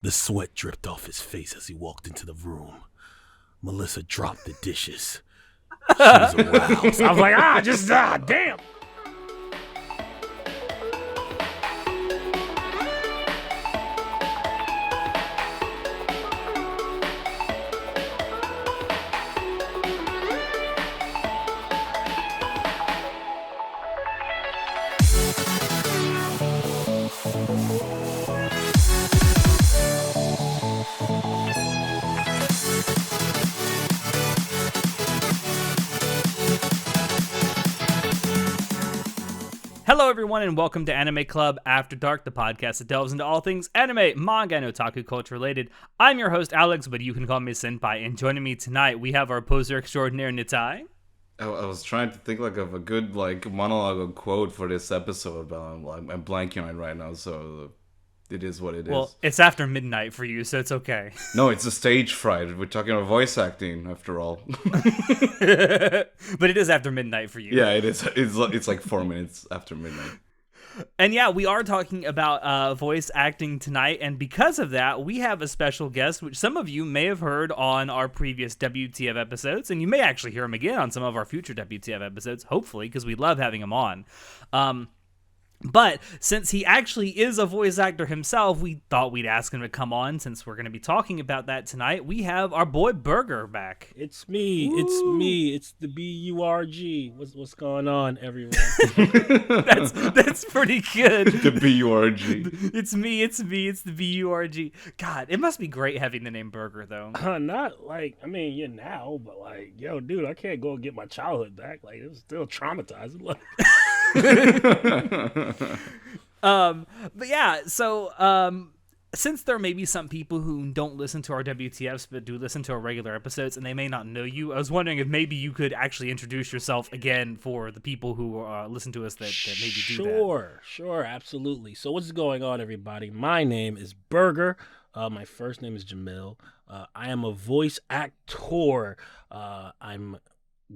The sweat dripped off his face as he walked into the room. Melissa dropped the dishes. She was aroused. I was like, damn. Hello, everyone, and welcome to Anime Club After Dark, the podcast that delves into all things anime, manga, and otaku culture related. I'm your host, Alex, but you can call me Senpai, and joining me tonight, we have our poser extraordinaire, Nitai. I was trying to think of a good monologue or quote for this episode, but I'm blanking on it right now, so it is what it is. Well, it's after midnight for you, so it's okay. No, it's a stage fright. We're talking about voice acting, after all. But it is after midnight for you. Yeah, it is. It's like 4 minutes after midnight. And yeah, we are talking about voice acting tonight, and because of that, we have a special guest, which some of you may have heard on our previous WTF episodes, and you may actually hear him again on some of our future WTF episodes, hopefully, because we love having him on. But since he actually is a voice actor himself, we thought we'd ask him to come on since we're going to be talking about that tonight. We have our boy Burger back. It's me. Ooh. It's me. It's the B-U-R-G. What's going on, everyone? That's pretty good. The B-U-R-G. It's me. It's the B-U-R-G. God, it must be great having the name Burger, though. Not now, but yo, dude, I can't go and get my childhood back. It was still traumatizing. But yeah, so since there may be some people who don't listen to our WTFs but do listen to our regular episodes and they may not know you, I was wondering if maybe you could actually introduce yourself again for the people who listen to us that maybe do that. Sure, absolutely. So what's going on, everybody? My name is Burger. My first name is Jamil. I am a voice actor. I'm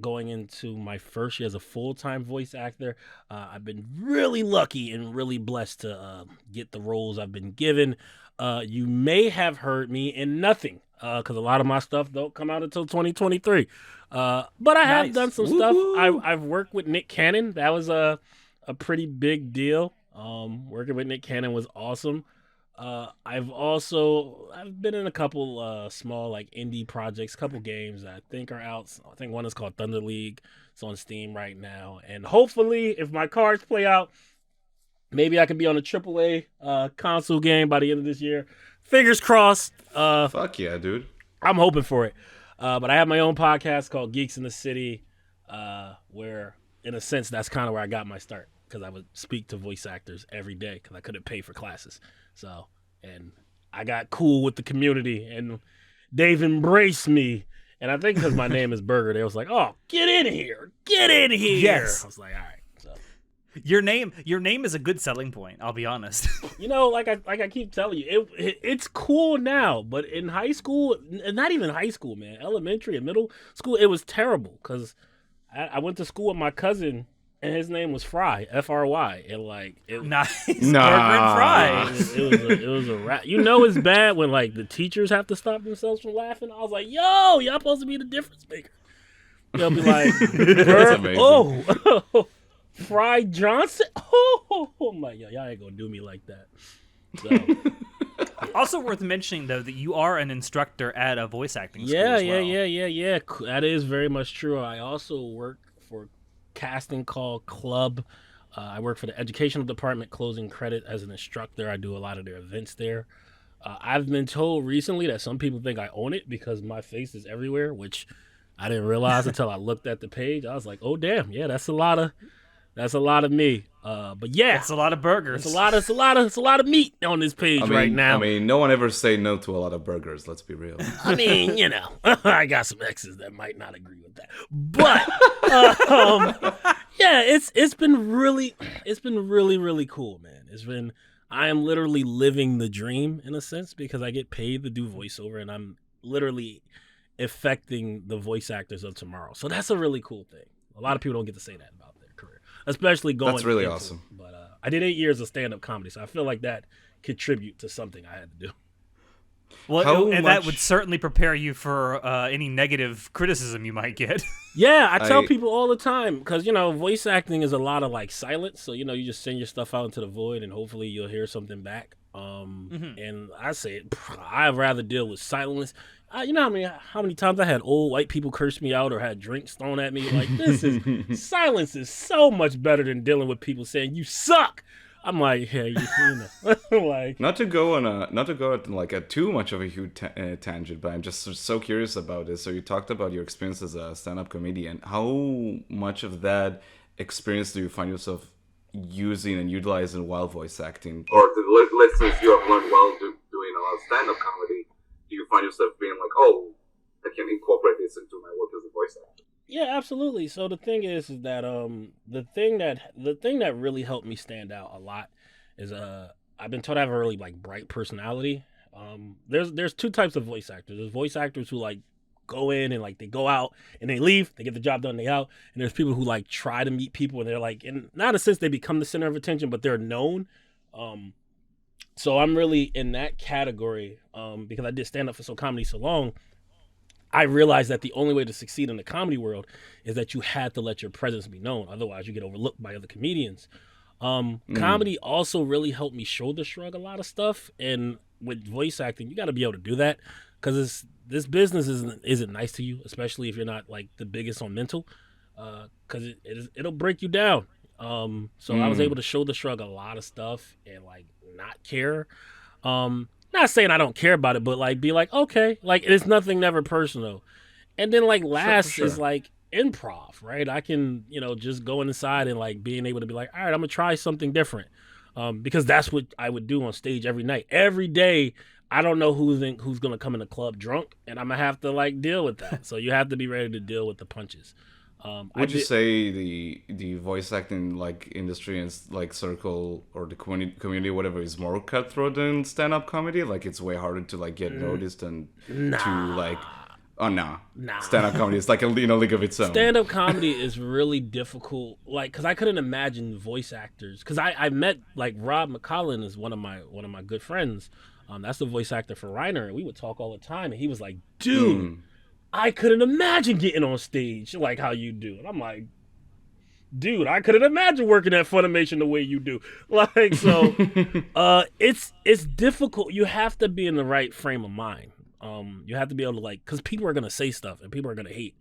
going into my first year as a full-time voice actor. I've been really lucky and really blessed to get the roles I've been given. You may have heard me in nothing because a lot of my stuff don't come out until 2023. But I have done some stuff. I've worked with Nick Cannon. That was a pretty big deal. Working with Nick Cannon was awesome. I've been in a couple small indie projects, couple games that I think are out. I think one is called Thunder League. It's on Steam right now, and hopefully, if my cards play out, maybe I could be on a AAA console game by the end of this year. Fingers crossed. Fuck yeah, dude! I'm hoping for it. But I have my own podcast called Geeks in the City, where, in a sense, that's kind of where I got my start because I would speak to voice actors every day because I couldn't pay for classes. So, and I got cool with the community, and they've embraced me. And I think because my name is Burger, they was like, "Oh, get in here! Yes. I was like, "All right." So, your name is a good selling point. I'll be honest. like I keep telling you, it's cool now, but in high school, and not even high school, man, elementary and middle school, it was terrible because I went to school with my cousin. And his name was Fry, F-R-Y, and nice. Nah. Burger and Fry. It was a rat. It's bad when the teachers have to stop themselves from laughing. I was like, yo, y'all supposed to be the difference maker. They'll be like, That's amazing. oh, Fry Johnson. Oh my God, y'all ain't gonna do me like that. So. Also worth mentioning though that you are an instructor at a voice acting school. Yeah. Well. That is very much true. I also work for casting call club. I work for the educational department, closing credit as an instructor. I do a lot of their events there. I've been told recently that some people think I own it because my face is everywhere, which I didn't realize until I looked at the page. I was like, oh damn, yeah, that's a lot of me. But yeah, it's a lot of burgers. It's a lot of meat on this page right now. I mean, no one ever say no to a lot of burgers. Let's be real. I mean, I got some exes that might not agree with that, but yeah, it's been really cool, man. I am literally living the dream in a sense because I get paid to do voiceover, and I'm literally affecting the voice actors of tomorrow. So that's a really cool thing. A lot of people don't get to say that about their career, especially going. That's really awesome. But I did 8 years of stand-up comedy, so I feel like that contribute to something I had to do. Well, and that would certainly prepare you for any negative criticism you might get. Yeah, I tell people all the time because voice acting is a lot of like silence. So you just send your stuff out into the void, and hopefully you'll hear something back. And I say I'd rather deal with silence. You know how many times I had old white people curse me out or had drinks thrown at me? Like silence is so much better than dealing with people saying you suck. I'm like, hey, like not to go at like a too much of a huge tangent, but I'm just so curious about this. So you talked about your experience as a stand-up comedian. How much of that experience do you find yourself using and utilizing while voice acting? Or the lessons you have learned while doing a lot of stand-up comedy, do you find yourself being like, oh, I can incorporate this into my work as a voice actor? Yeah, absolutely. So the thing is that the thing that really helped me stand out a lot is I've been told I have a really like bright personality. There's two types of voice actors. There's voice actors who like go in and like they go out and they leave, they get the job done, they out. And there's people who like try to meet people and they're like, in not in a sense they become the center of attention, but they're known. So I'm really in that category because I did stand up for comedy so long. I realized that the only way to succeed in the comedy world is that you had to let your presence be known. Otherwise, you get overlooked by other comedians. Comedy also really helped me shoulder shrug a lot of stuff. And with voice acting, you got to be able to do that because this business isn't nice to you, especially if you're not like the biggest on mental, because it'll break you down. So I was able to shoulder shrug a lot of stuff and like not care. Not saying I don't care about it, but like be like, okay, like it's nothing never personal. And then like last is like improv, right? I can, just go inside and like being able to be like, all right, I'm gonna try something different. Because that's what I would do on stage every night. Every day, I don't know who's gonna come in the club drunk, and I'm gonna have to like deal with that. So you have to be ready to deal with the punches. Would you say the voice acting like industry and like circle or the community whatever is more cutthroat than stand up comedy? Like it's way harder to like get noticed and to like nah. Stand up comedy is like a league of its own. Stand up comedy is really difficult. Like because I couldn't imagine voice actors because I met like Rob McCollin is one of my good friends. That's the voice actor for Reiner, and we would talk all the time, and he was like, dude. I couldn't imagine getting on stage like how you do. And I'm like, dude, I couldn't imagine working at Funimation the way you do. Like, so it's difficult. You have to be in the right frame of mind. You have to be able to like, because people are going to say stuff and people are going to hate.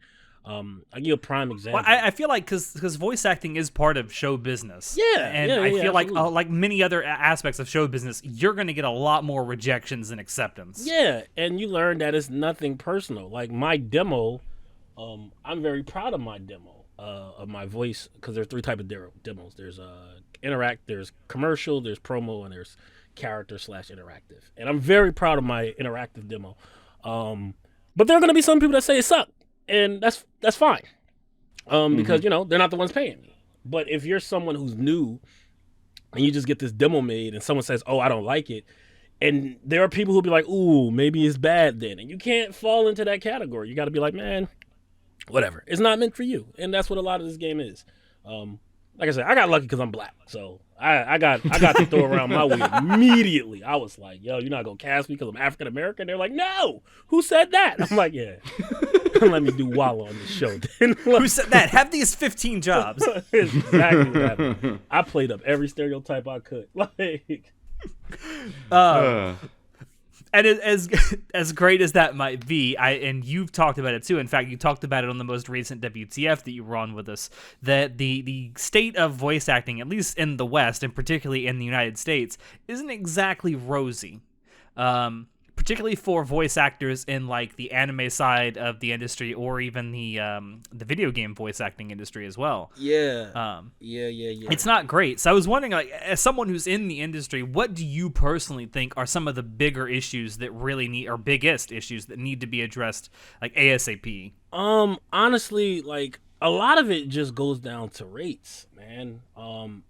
I'll give you a prime example. Well, I feel like because voice acting is part of show business. Yeah. And I feel like many other aspects of show business, you're going to get a lot more rejections than acceptance. Yeah. And you learn that it's nothing personal. Like my demo, I'm very proud of my demo, of my voice, because there's three types of demos. There's there's commercial, there's promo, and there's character/interactive. And I'm very proud of my interactive demo. But there are going to be some people that say it sucked. And that's fine, because they're not the ones paying me. But if you're someone who's new and you just get this demo made, and someone says, "Oh, I don't like it," and there are people who'll be like, "Ooh, maybe it's bad then," and you can't fall into that category. You got to be like, "Man, whatever. It's not meant for you," and that's what a lot of this game is. Like I said, I got lucky because I'm black, so I got to throw around my way immediately. I was like, "Yo, you're not gonna cast me because I'm African American?" They're like, "No, who said that?" I'm like, "Yeah." Let me do Wallow on the show. Who said that? Have these 15 jobs. Exactly what happened. I played up every stereotype I could. Like, and as great as that might be, and you've talked about it too. In fact, you talked about it on the most recent WTF that you were on with us. That the state of voice acting, at least in the West, and particularly in the United States, isn't exactly rosy. Particularly for voice actors in like the anime side of the industry, or even the video game voice acting industry as well. Yeah. Yeah. It's not great. So I was wondering, like, as someone who's in the industry, what do you personally think are some of the bigger issues that really need, or biggest issues that need to be addressed, like ASAP? Honestly, like a lot of it just goes down to rates, man.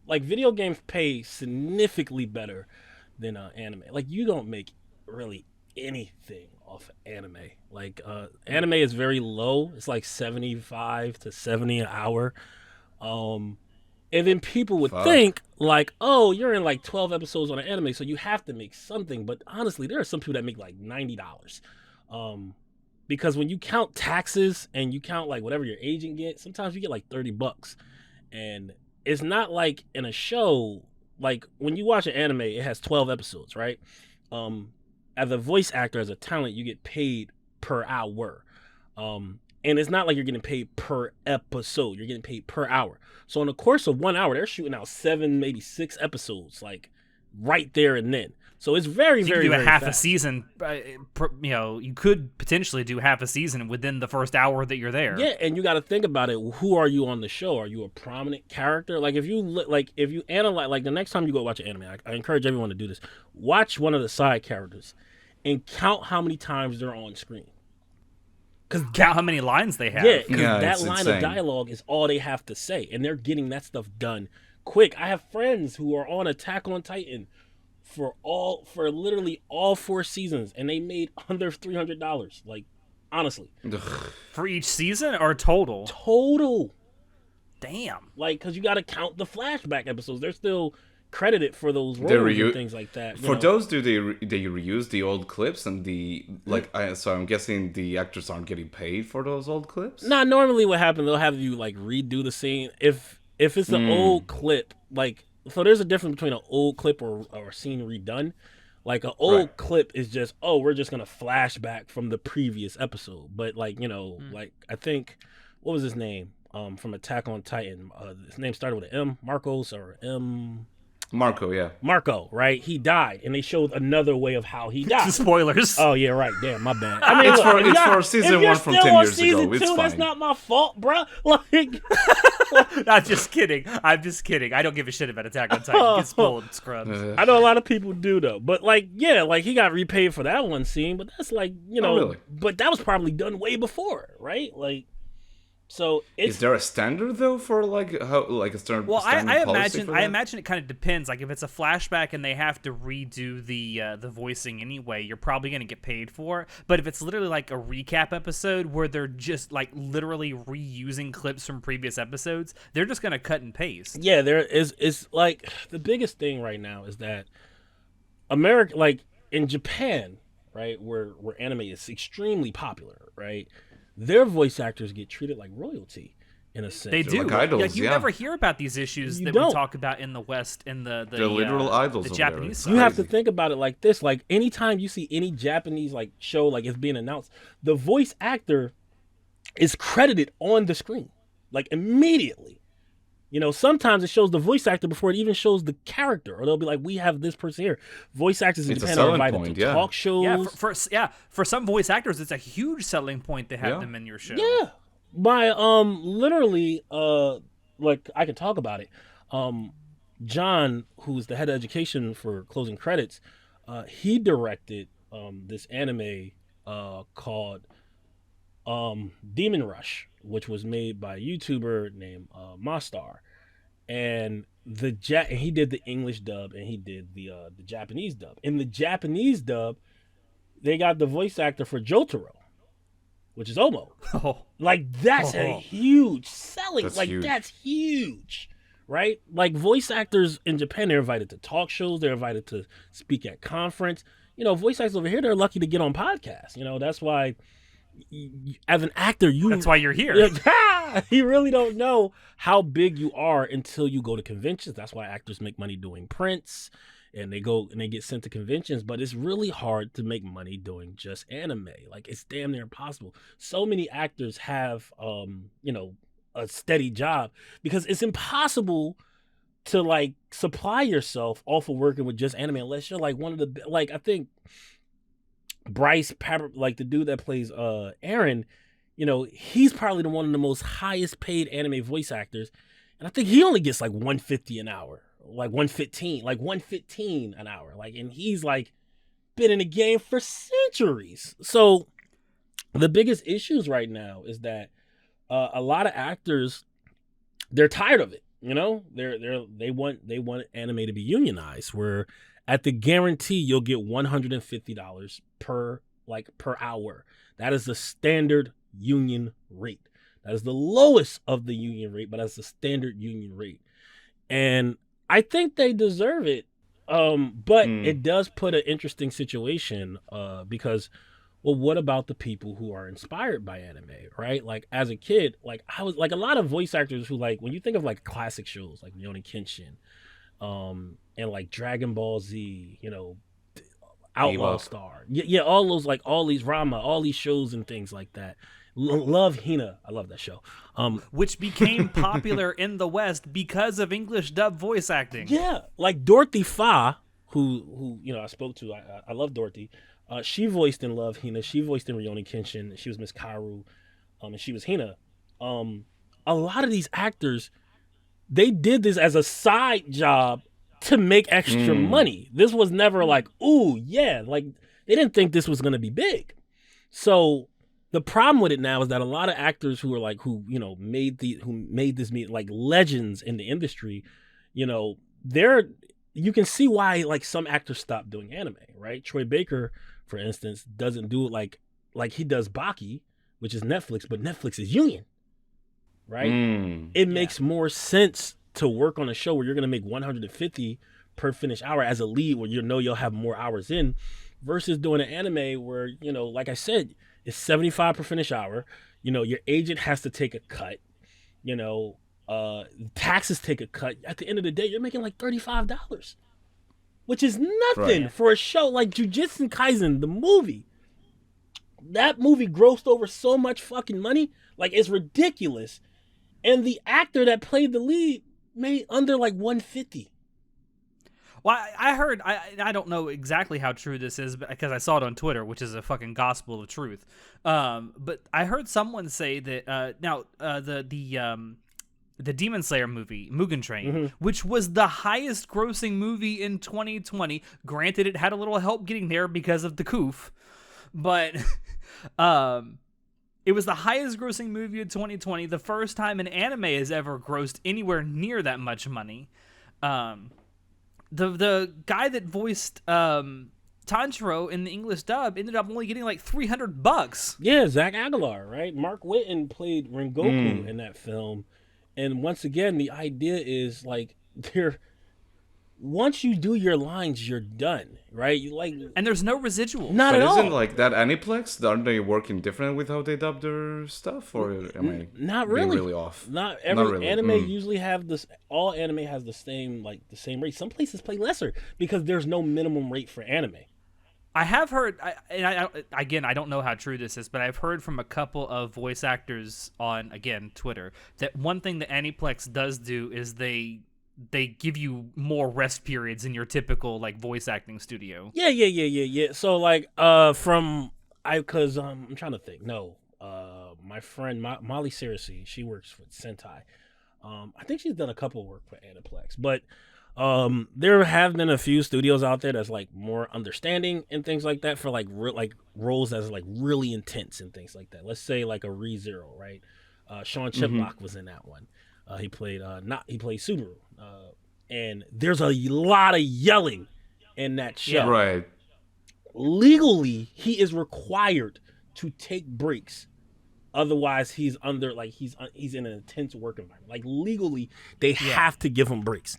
Like video games pay significantly better than anime. Like you don't make really anything off anime. Like anime is very low. It's like 75 to 70 an hour. And then people would think like, oh, you're in like 12 episodes on an anime, so you have to make something. But honestly, there are some people that make like $90. Because when you count taxes and you count like whatever your agent gets, sometimes you get like $30. And it's not like in a show, like when you watch an anime, it has 12 episodes, right? As a voice actor, as a talent, you get paid per hour. And it's not like you're getting paid per episode. You're getting paid per hour. So in the course of 1 hour, they're shooting out 7, maybe 6 episodes, like right there and then. So it's very, very, you could do very a half fast. a season. You could potentially do half a season within the first hour that you're there. Yeah, and you got to think about it. Who are you on the show? Are you a prominent character? Like if you analyze, like the next time you go watch an anime, I encourage everyone to do this. Watch one of the side characters and count how many times they're on screen. Count how many lines they have. Yeah, because that it's line insane. of dialogue is all they have to say, and they're getting that stuff done quick. I have friends who are on Attack on Titan for literally all 4 seasons, and they made under $300. Like, honestly, For each season or total? total. Damn. Like, because you got to count the flashback episodes. They're still credited for those They roles and things like that. For those, do they reuse the old clips and so I'm guessing the actors aren't getting paid for those old clips? Nah, normally what happens, they'll have you like redo the scene. If it's an old clip, like, so there's a difference between an old clip or a scene redone. Like an old clip is just, oh, we're just gonna flashback from the previous episode. But like, like I think, what was his name? From Attack on Titan. His name started with an M, Marcos or M. Marco, yeah. Marco, right? He died, and they showed another way of how he died. Spoilers. Oh yeah, right. Damn, my bad. I mean, It's for season 1 from 10 years ago. It's fine. That's not my fault, bro. Like, I'm just kidding. I don't give a shit about Attack on Titan. Get spoiled, scrubs. I know a lot of people do though. But like, yeah, like he got repaid for that one scene. But that's like, really? But that was probably done way before, right? Like, so Is there a standard though for like how like a standard? Well, standard I policy imagine for that? it kind of depends. Like if it's a flashback and they have to redo the voicing anyway, you're probably going to get paid for it. But if it's literally like a recap episode where they're just like literally reusing clips from previous episodes, they're just going to cut and paste. Yeah, there is like the biggest thing right now is that America, like in Japan, right, where anime is extremely popular, right, their voice actors get treated like royalty in a sense. They do. like idols, Like, you yeah. never hear about these issues You that don't. we talk about in the West, in the They're literal idols the over there. Japanese It's side. You have to crazy. think about it like this. Like anytime you see any Japanese like show like it's being announced, the voice actor is credited on the screen, like immediately. Sometimes it shows the voice actor before it even shows the character, or they'll be like, "We have this person here." Voice actors in It's a Japan are selling invited point, to yeah. talk shows. For some voice actors, it's a huge selling point to have Yeah. them in your show. Yeah. By literally like I can talk about it. John, who's the head of education for Closing Credits, he directed this anime called Demon Rush, which was made by a YouTuber named Mastar. And he did the English dub and he did the Japanese dub. In the Japanese dub, they got the voice actor for Jotaro, which is Omo. Oh, Like that's a huge selling. That's like huge. that's huge, right? Like voice actors in Japan, they're invited to talk shows. They're invited to speak at conference. Voice actors over here, they're lucky to get on podcasts. That's why, as an actor, that's why you're here. you really don't know how big you are until you go to conventions. That's why actors make money doing prints. And they go and they get sent to conventions, but it's really hard to make money doing just anime. Like it's damn near impossible. So many actors have, a steady job because it's impossible to like supply yourself off of working with just anime unless you're like one of the like I think Bryce, like the dude that plays Aaron, he's probably one of the most highest paid anime voice actors, and I think he only gets like $150 an hour. Like $115 an hour. Like, and he's like been in the game for centuries. So the biggest issues right now is that a lot of actors, they're tired of it. They want anime to be unionized, where at the guarantee you'll get $150 per hour. That is the standard union rate. That is the lowest of the union rate, but that's the standard union rate. and I think they deserve it. But Mm. it does put an interesting situation, because, well, what about the people who are inspired by anime, right? Like as a kid, like I was like a lot of voice actors who, like, when you think of like classic shows like Rurouni Kenshin, and like Dragon Ball Z, Outlaw Bebop. Star, yeah, all those, like all these Rama, all these shows and things like that. Love Hina, I love that show. Which became popular in the West because of English dub voice acting. Yeah, like Dorothy Fa, who I spoke to. I love Dorothy. She voiced in Love Hina. She voiced in Rurouni Kenshin. She was Miss Kaoru, and she was Hina. A lot of these actors, they did this as a side job to make extra money. This was never like, ooh, yeah, like they didn't think this was gonna be big. So the problem with it now is that a lot of actors who are like who made this like legends in the industry, they're you can see why like some actors stopped doing anime, right? Troy Baker, for instance, doesn't do it like he does Baki, which is Netflix, but Netflix is Union, right? It makes more sense to work on a show where you're gonna make 150 per finished hour as a lead, where you'll have more hours in, versus doing an anime where like I said, it's 75 per finished hour. Your agent has to take a cut. Taxes take a cut. At the end of the day, you're making like $35, which is nothing Right. for a show like Jujutsu Kaisen, the movie. That movie grossed over so much fucking money, like it's ridiculous. And the actor that played the lead made under like 150. Well, I heard, I don't know exactly how true this is because I saw it on Twitter, which is a fucking gospel of truth. But I heard someone say that the Demon Slayer movie, Mugen Train, which was the highest grossing movie in 2020. Granted, it had a little help getting there because of the Koof, but it was the highest grossing movie of 2020. The first time an anime has ever grossed anywhere near that much money. The guy that voiced Tanjiro in the English dub ended up only getting like $300. Yeah, Zach Aguilar, right? Mark Whitten played Rengoku in that film. And once again, the idea is like once you do your lines, you're done, right? And there's no residual. Not But at isn't all. like that Aniplex? Aren't they working different with how they dub their stuff, or am I Not being really. really off? Not every really. anime usually have this. All anime has the same rate. Some places play lesser because there's no minimum rate for anime. I have heard, again, I don't know how true this is, but I've heard from a couple of voice actors on, again, Twitter, that one thing that Aniplex does do is they give you more rest periods in your typical like voice acting studio. Yeah. So because I'm trying to think. No, my friend Molly Serisi, she works with Sentai. I think she's done a couple of work for Aniplex, but there have been a few studios out there that's like more understanding and things like that for like roles that's like really intense and things like that. Let's say like a ReZero, right? Sean Chiplock was in that one. He played Subaru, and there's a lot of yelling in that show. Right. Legally, he is required to take breaks. Otherwise, he's under he's in an intense work environment. Like legally, they have to give him breaks.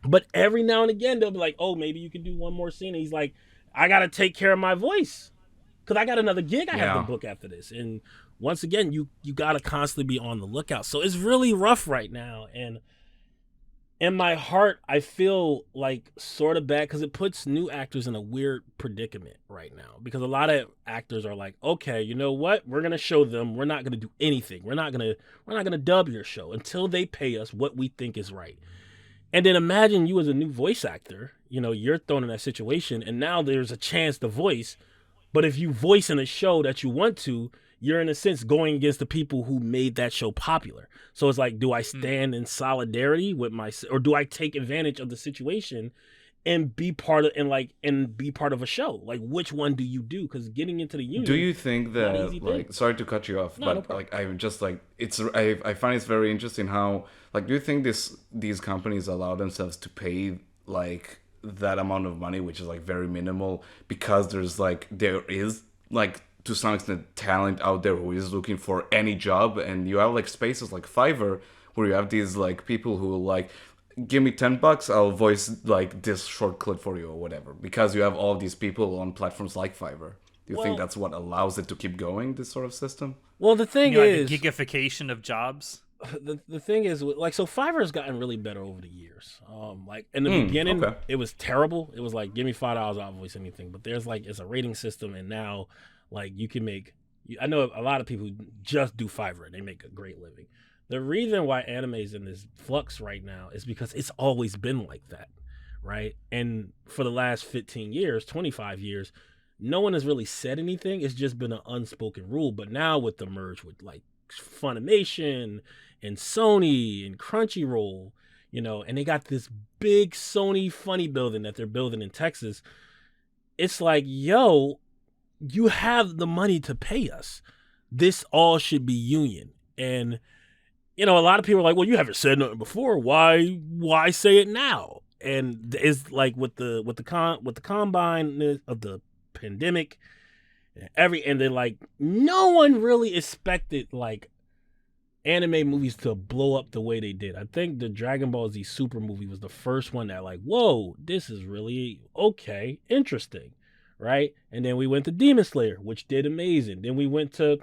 But every now and again, they'll be like, "Oh, maybe you can do one more scene." And he's like, "I gotta take care of my voice because I got another gig I have to book after this." And once again, you gotta constantly be on the lookout. So it's really rough right now, and in my heart, I feel like sort of bad because it puts new actors in a weird predicament right now. Because a lot of actors are like, "Okay, you know what? We're gonna show them. We're not gonna do anything. We're not gonna dub your show until they pay us what we think is right." And then imagine you as a new voice actor, you're thrown in that situation, and now there's a chance to voice. But if you voice in a show that you want to, you're in a sense going against the people who made that show popular. So it's like, do I stand in solidarity with or do I take advantage of the situation and be part of a show? Like, which one do you do? Because getting into the union. Do you think not an that easy like thing. sorry to cut you off, No, no but problem. like I'm just like I find it's very interesting how like do you think these companies allow themselves to pay like that amount of money, which is like very minimal, because there is like to some extent talent out there who is looking for any job, and you have like spaces like Fiverr where you have these like people who like give me $10, I'll voice like this short clip for you or whatever, because you have all these people on platforms like Fiverr. Do you think that's what allows it to keep going, this sort of system? Well, the thing Like is, a gigification of jobs. the thing is, like, so Fiverr has gotten really better over the years. Like in the beginning, it was terrible. It was like, give me $5, I'll voice anything. But there's like, it's a rating system, and now like you can make. I know a lot of people who just do Fiverr and they make a great living. The reason why anime is in this flux right now is because it's always been like that, right? And for the last 15 years, 25 years, no one has really said anything. It's just been an unspoken rule. But now with the merge with like Funimation and Sony and Crunchyroll, you know, and they got this big Sony funny building that they're building in Texas. It's like, yo, you have the money to pay us. This all should be union. And you know, a lot of people are like, well, you haven't said nothing before. Why say it now? And it's like with the combine of the pandemic, and they're like, no one really expected like anime movies to blow up the way they did. I think the Dragon Ball Z Super movie was the first one that like, whoa, this is really okay, interesting, right? And then we went to Demon Slayer, which did amazing. Then we went to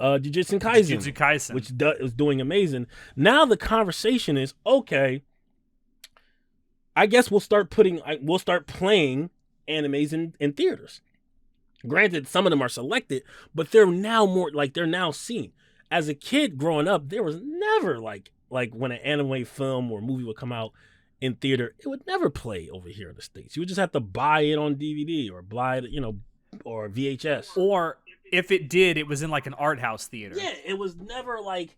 Jujutsu Kaisen, which was doing amazing. Now the conversation is, okay, I guess we'll start playing animes in theaters. Granted, some of them are selected, but they're now more like they're now seen. As a kid growing up, there was never like when an anime film or movie would come out in theater, it would never play over here in the States. You would just have to buy it on DVD or buy it, you know, or VHS. Or if it did, it was in like an art house theater. Yeah, it was never like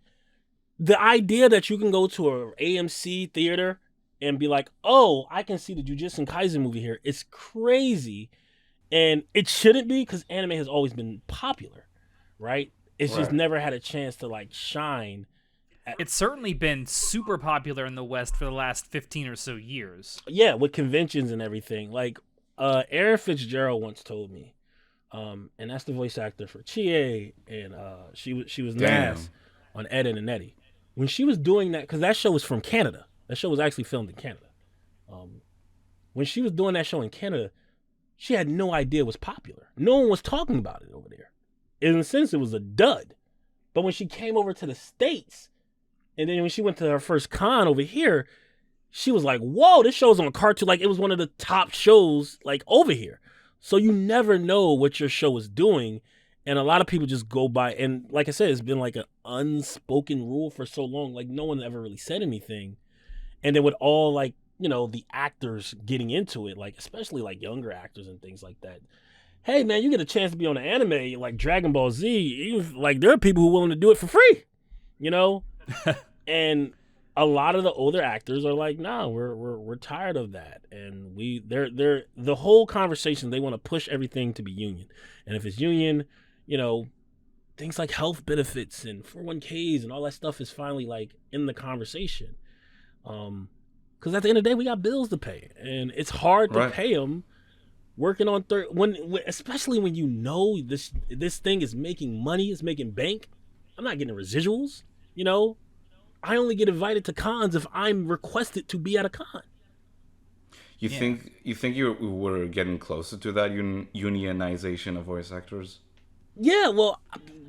the idea that you can go to a AMC theater and be like, oh, I can see the Jujutsu Kaisen movie here. It's crazy. And it shouldn't be, because anime has always been popular, right? It's just never had a chance to like shine. It's certainly been super popular in the West for the last 15 or so years. Yeah, with conventions and everything. Like Erin Fitzgerald once told me, and that's the voice actor for Chie, and she was Naz on Ed, Edd n Eddy. When she was doing that, because that show was from Canada. That show was actually filmed in Canada. When she was doing that show in Canada, she had no idea it was popular. No one was talking about it over there. In a sense, it was a dud. But when she came over to the States, and then when she went to her first con over here, she was like, whoa, this show's on Cartoon. Like, it was one of the top shows, like, over here. So you never know what your show is doing. And a lot of people just go by. And like I said, it's been like an unspoken rule for so long. Like, no one ever really said anything. And then with all, like, you know, the actors getting into it, like, especially, like, younger actors and things like that. Hey, man, you get a chance to be on an anime like Dragon Ball Z. Like, there are people who are willing to do it for free, you know? And a lot of the older actors are like, nah, we're tired of that. And they're the whole conversation, they want to push everything to be union. And if it's union, you know, things like health benefits and 401ks and all that stuff is finally like in the conversation. Because at the end of the day, we got bills to pay, and it's hard to pay them working on especially when you know this thing is making money, it's making bank. I'm not getting residuals, you know. I only get invited to cons if I'm requested to be at a con. You think you were getting closer to that unionization of voice actors? Yeah, well,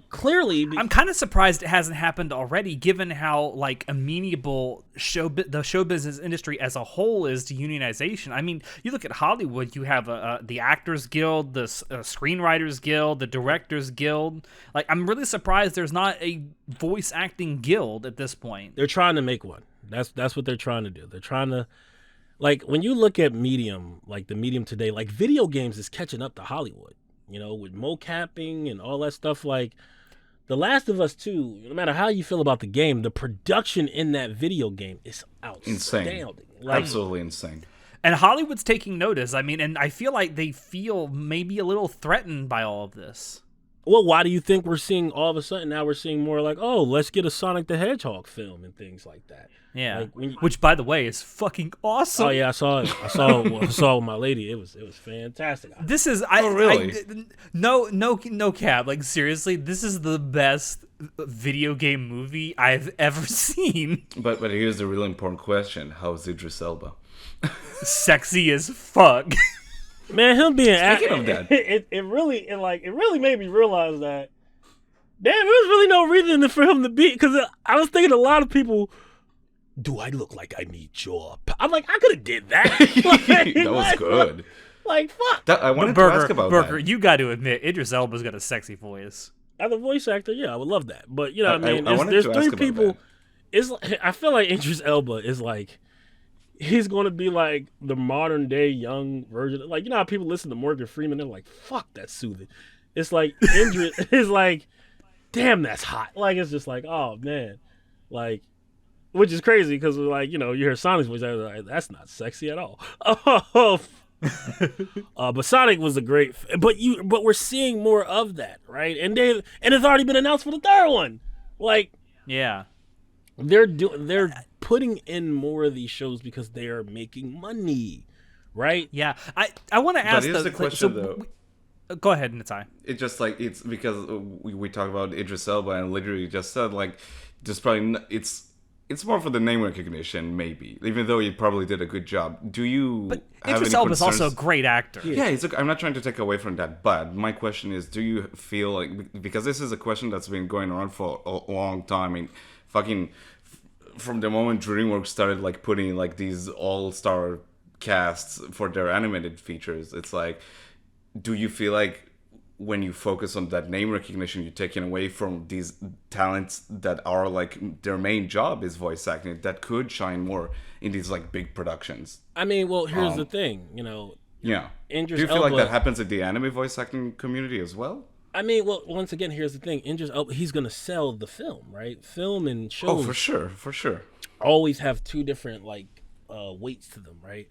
clearly. I'm kind of surprised it hasn't happened already, given how like amenable the show business industry as a whole is to unionization. I mean, you look at Hollywood, you have the Actors Guild, the Screenwriters Guild, the Directors Guild. Like, I'm really surprised there's not a voice acting guild at this point. They're trying to make one. That's what they're trying to do. They're trying to, like, when you look at medium, like the medium today, like video games is catching up to Hollywood. You know, with mocapping and all that stuff. Like, The Last of Us 2, no matter how you feel about the game, the production in that video game is outstanding. Insane. Like, absolutely insane. And Hollywood's taking notice. I mean, and I feel like they feel maybe a little threatened by all of this. Well, why do you think we're seeing all of a sudden now we're seeing more like, oh, let's get a Sonic the Hedgehog film and things like that? Yeah, Like, when you- which by the way is fucking awesome. Oh yeah, I saw it. I saw it with my lady. It was fantastic. This is really? no cap. Like seriously, this is the best video game movie I've ever seen. But here's the really important question: how's Idris Elba? Sexy as fuck. Man, him being Speaking of that. it really made me realize that damn, there was really no reason for him to be, because I was thinking a lot of people. Do I look like I need your? I'm like, I could have did that. That was good. Like fuck. I wanted to ask about Burger, that. you got to admit, Idris Elba's got a sexy voice. As a voice actor, yeah, I would love that. But you know, what I mean, I wanted there's to three ask about people. that. It's like, I feel like Idris Elba is like, he's going to be like the modern day young version. Like, you know how people listen to Morgan Freeman, they're like, fuck, that's soothing. It's like Idris is like, damn, that's hot. Like, it's just like, oh man, like, which is crazy because like, you know, you hear Sonic's voice, like, that's not sexy at all. But Sonic was a great, but we're seeing more of that, right? And it's already been announced for the third one. Like, Yeah. they're putting in more of these shows because they are making money, right? Yeah. I want to ask But here's the question though. Go ahead, Natai. It's just like it's because we talk about Idris Elba and literally just said like just probably it's more for the name recognition maybe, even though he probably did a good job. Do you? But have Idris any Elba is also a concerns? great actor. Yeah, I'm not trying to take away from that, but my question is, do you feel like, because this is a question that's been going on for a long time, I mean, fucking from the moment DreamWorks started like putting like these all-star casts for their animated features, it's like, do you feel like when you focus on that name recognition, you're taking away from these talents that are like their main job is voice acting that could shine more in these like big productions? I mean, well, here's the thing, you know. Yeah. Idris Do you feel like Elba- that happens in the anime voice acting community as well? I mean, well, once again, here's the thing. Idris Elba, he's gonna sell the film, right? Film and shows Oh, for sure. always have two different like weights to them, right?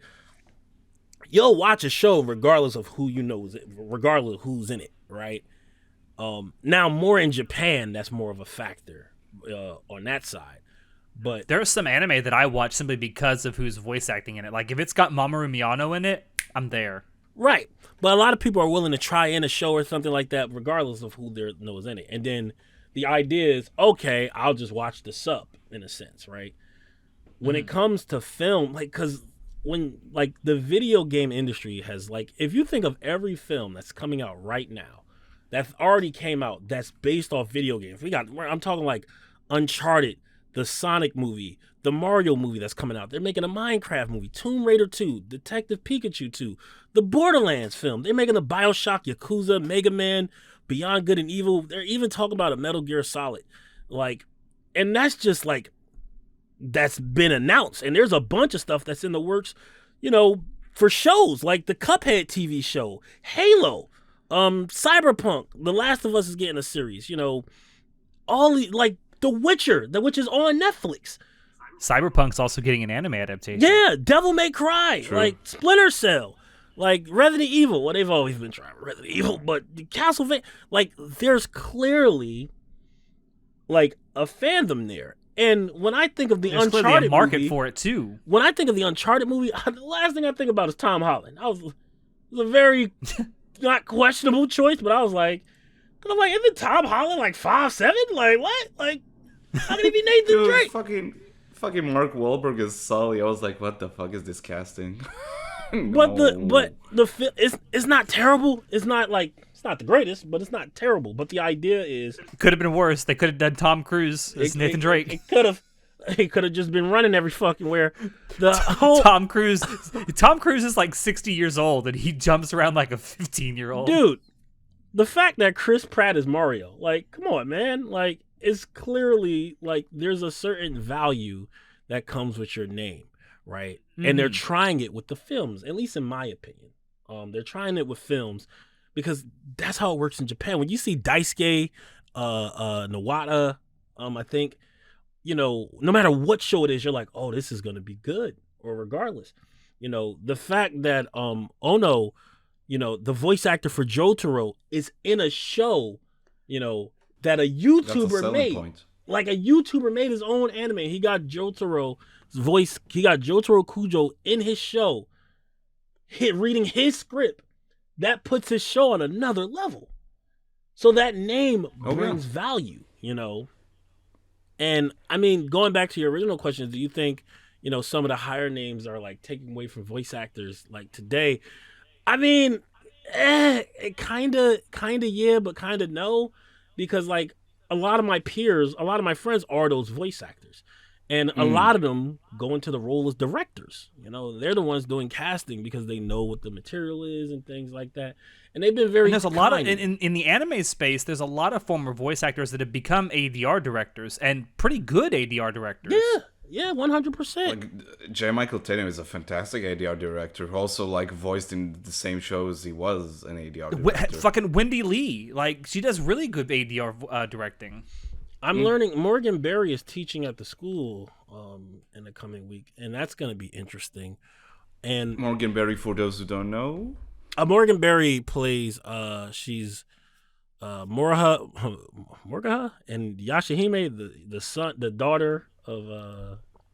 You'll watch a show regardless of who you know, regardless of who's in it, right? Now more in Japan, that's more of a factor on that side. But There's some anime that I watch simply because of who's voice acting in it. Like if it's got Mamoru Miyano in it, I'm there. right, but a lot of people are willing to try in a show or something like that, regardless of who there knows in it. And then the idea is, okay, I'll just watch the sub in a sense, right? When it comes to film, like, because when like the video game industry has like, if you think of every film that's coming out right now, that already came out, that's based off video games. I'm talking like Uncharted, the Sonic movie, the Mario movie that's coming out. They're making a Minecraft movie, Tomb Raider 2, Detective Pikachu 2, the Borderlands film. They're making a BioShock, Yakuza, Mega Man, Beyond Good and Evil. They're even talking about a Metal Gear Solid. Like, and that's just like, that's been announced. And there's a bunch of stuff that's in the works, you know, for shows like the Cuphead TV show, Halo, Cyberpunk, The Last of Us is getting a series, you know, all like The Witcher, which is on Netflix. Cyberpunk's also getting an anime adaptation. Yeah, Devil May Cry, True. like Splinter Cell, like Resident Evil. Well, they've always been trying Resident Evil, but Castlevania, like there's clearly like a fandom there. And when I think of the There's clearly Uncharted a market movie, for it too. when I think of the Uncharted movie, the last thing I think about is Tom Holland. It was a very not questionable choice, but I was like, cause I'm like, isn't Tom Holland like 5'7"? Like what? Like how can he be Nathan Dude, Drake? fucking Mark Wahlberg is Sully. I was like, what the fuck is this casting? But No. it's not terrible. It's not the greatest, but it's not terrible. But the idea is Could have been worse. They could have done Tom Cruise as Nathan Drake. It could have just been running every fucking where. The whole Tom Cruise is like 60 years old and he jumps around like a 15-year-old. dude, the fact that Chris Pratt is Mario, like, come on, man, like, it's clearly like there's a certain value that comes with your name, right? And they're trying it with the films, at least in my opinion. They're trying it with films because that's how it works in Japan. When you see Daisuke Nawata, I think, you know, no matter what show it is, you're like, oh, this is going to be good, or regardless. You know, the fact that Ono, you know, the voice actor for Jotaro is in a show that a That's a YouTuber selling made. point. Like a YouTuber made his own anime. He got Jotaro's voice. He got Jotaro Kujo in his show, reading his script. That puts his show on another level. So that name brings value, And I mean, going back to your original question, do you think, some of the higher names are like taking away from voice actors like today? I mean, it kind of yeah, but kind of no, because like a lot of my peers, a lot of my friends are those voice actors. And a lot of them go into the role as directors. They're the ones doing casting because they know what the material is and things like that. And they've been very. And there's a lot of in the anime space. There's a lot of former voice actors that have become ADR directors and pretty good ADR directors. Yeah, 100%. Like J. Michael Tatum is a fantastic ADR director who also like voiced in the same shows he was an ADR director. Fucking Wendy Lee, like she does really good ADR directing. I'm learning. Morgan Berry is teaching at the school in the coming week, and that's going to be interesting. And Morgan Berry, for those who don't know, Morgan Berry plays. She's Morgaha and Yashahime, the son, the daughter of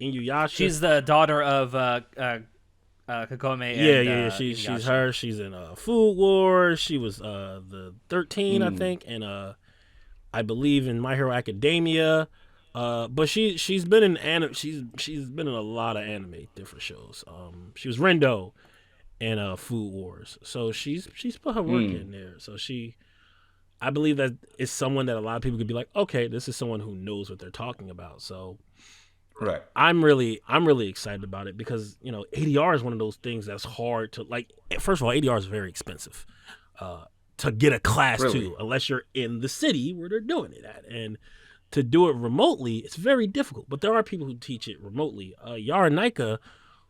Inuyasha. She's the daughter of Kakome. Yeah. She's her. She's in Food Wars. She was the 13, I think, and I believe in My Hero Academia, but she's been in she's been in a lot of anime different shows. She was Rendo in Food Wars, so she's put her work in there. So I believe that is someone that a lot of people could be like, okay, this is someone who knows what they're talking about. So right, I'm really excited about it because ADR is one of those things that's hard to like. First of all, ADR is very expensive. To get a class to, unless you're in the city where they're doing it at. And to do it remotely, it's very difficult. But there are people who teach it remotely. Yara Naika,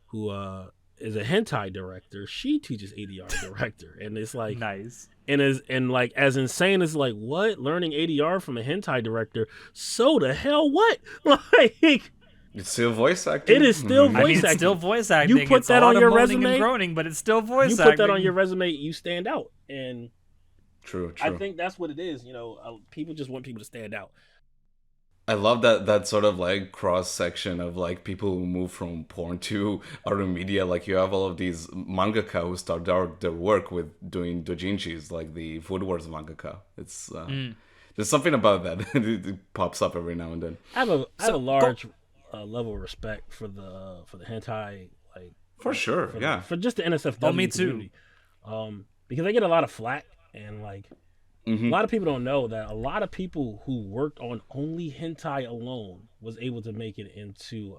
who is a hentai director, she teaches ADR director. And it's like nice. And like as insane as like what? Learning ADR from a hentai director. So the hell what? Like it's still voice acting. It is still voice acting. It's still voice acting. You put that on your resume, and groaning, but it's still voice acting. You put that on your resume, you stand out. And True. I think that's what it is. People just want people to stand out. I love that sort of like cross section of like people who move from porn to other media. Like you have all of these mangaka who start their work with doing doujinshis, like the Food Wars mangaka. It's there's something about that. It pops up every now and then. I have a large level of respect for the hentai, like for sure, for just the NSFW me too. community, because they get a lot of flack. And like a lot of people don't know that a lot of people who worked on only hentai alone was able to make it into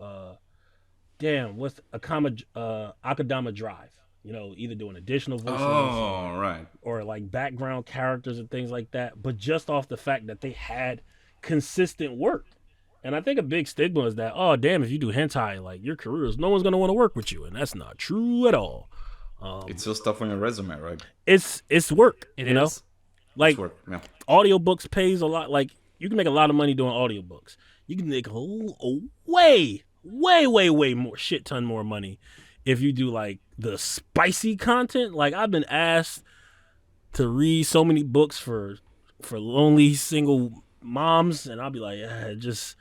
what's Akadama Drive. Either doing additional voices or like background characters and things like that, but just off the fact that they had consistent work. And I think a big stigma is that, oh damn, if you do hentai, like your career is no one's gonna want to work with you, and that's not true at all. It's still stuff on your resume, right? It's work. It is. Like it's work, yeah. Audiobooks pays a lot. Like you can make a lot of money doing audiobooks. You can make a way more shit ton more money if you do like the spicy content. Like I've been asked to read so many books for lonely single moms, and I'll be like, I just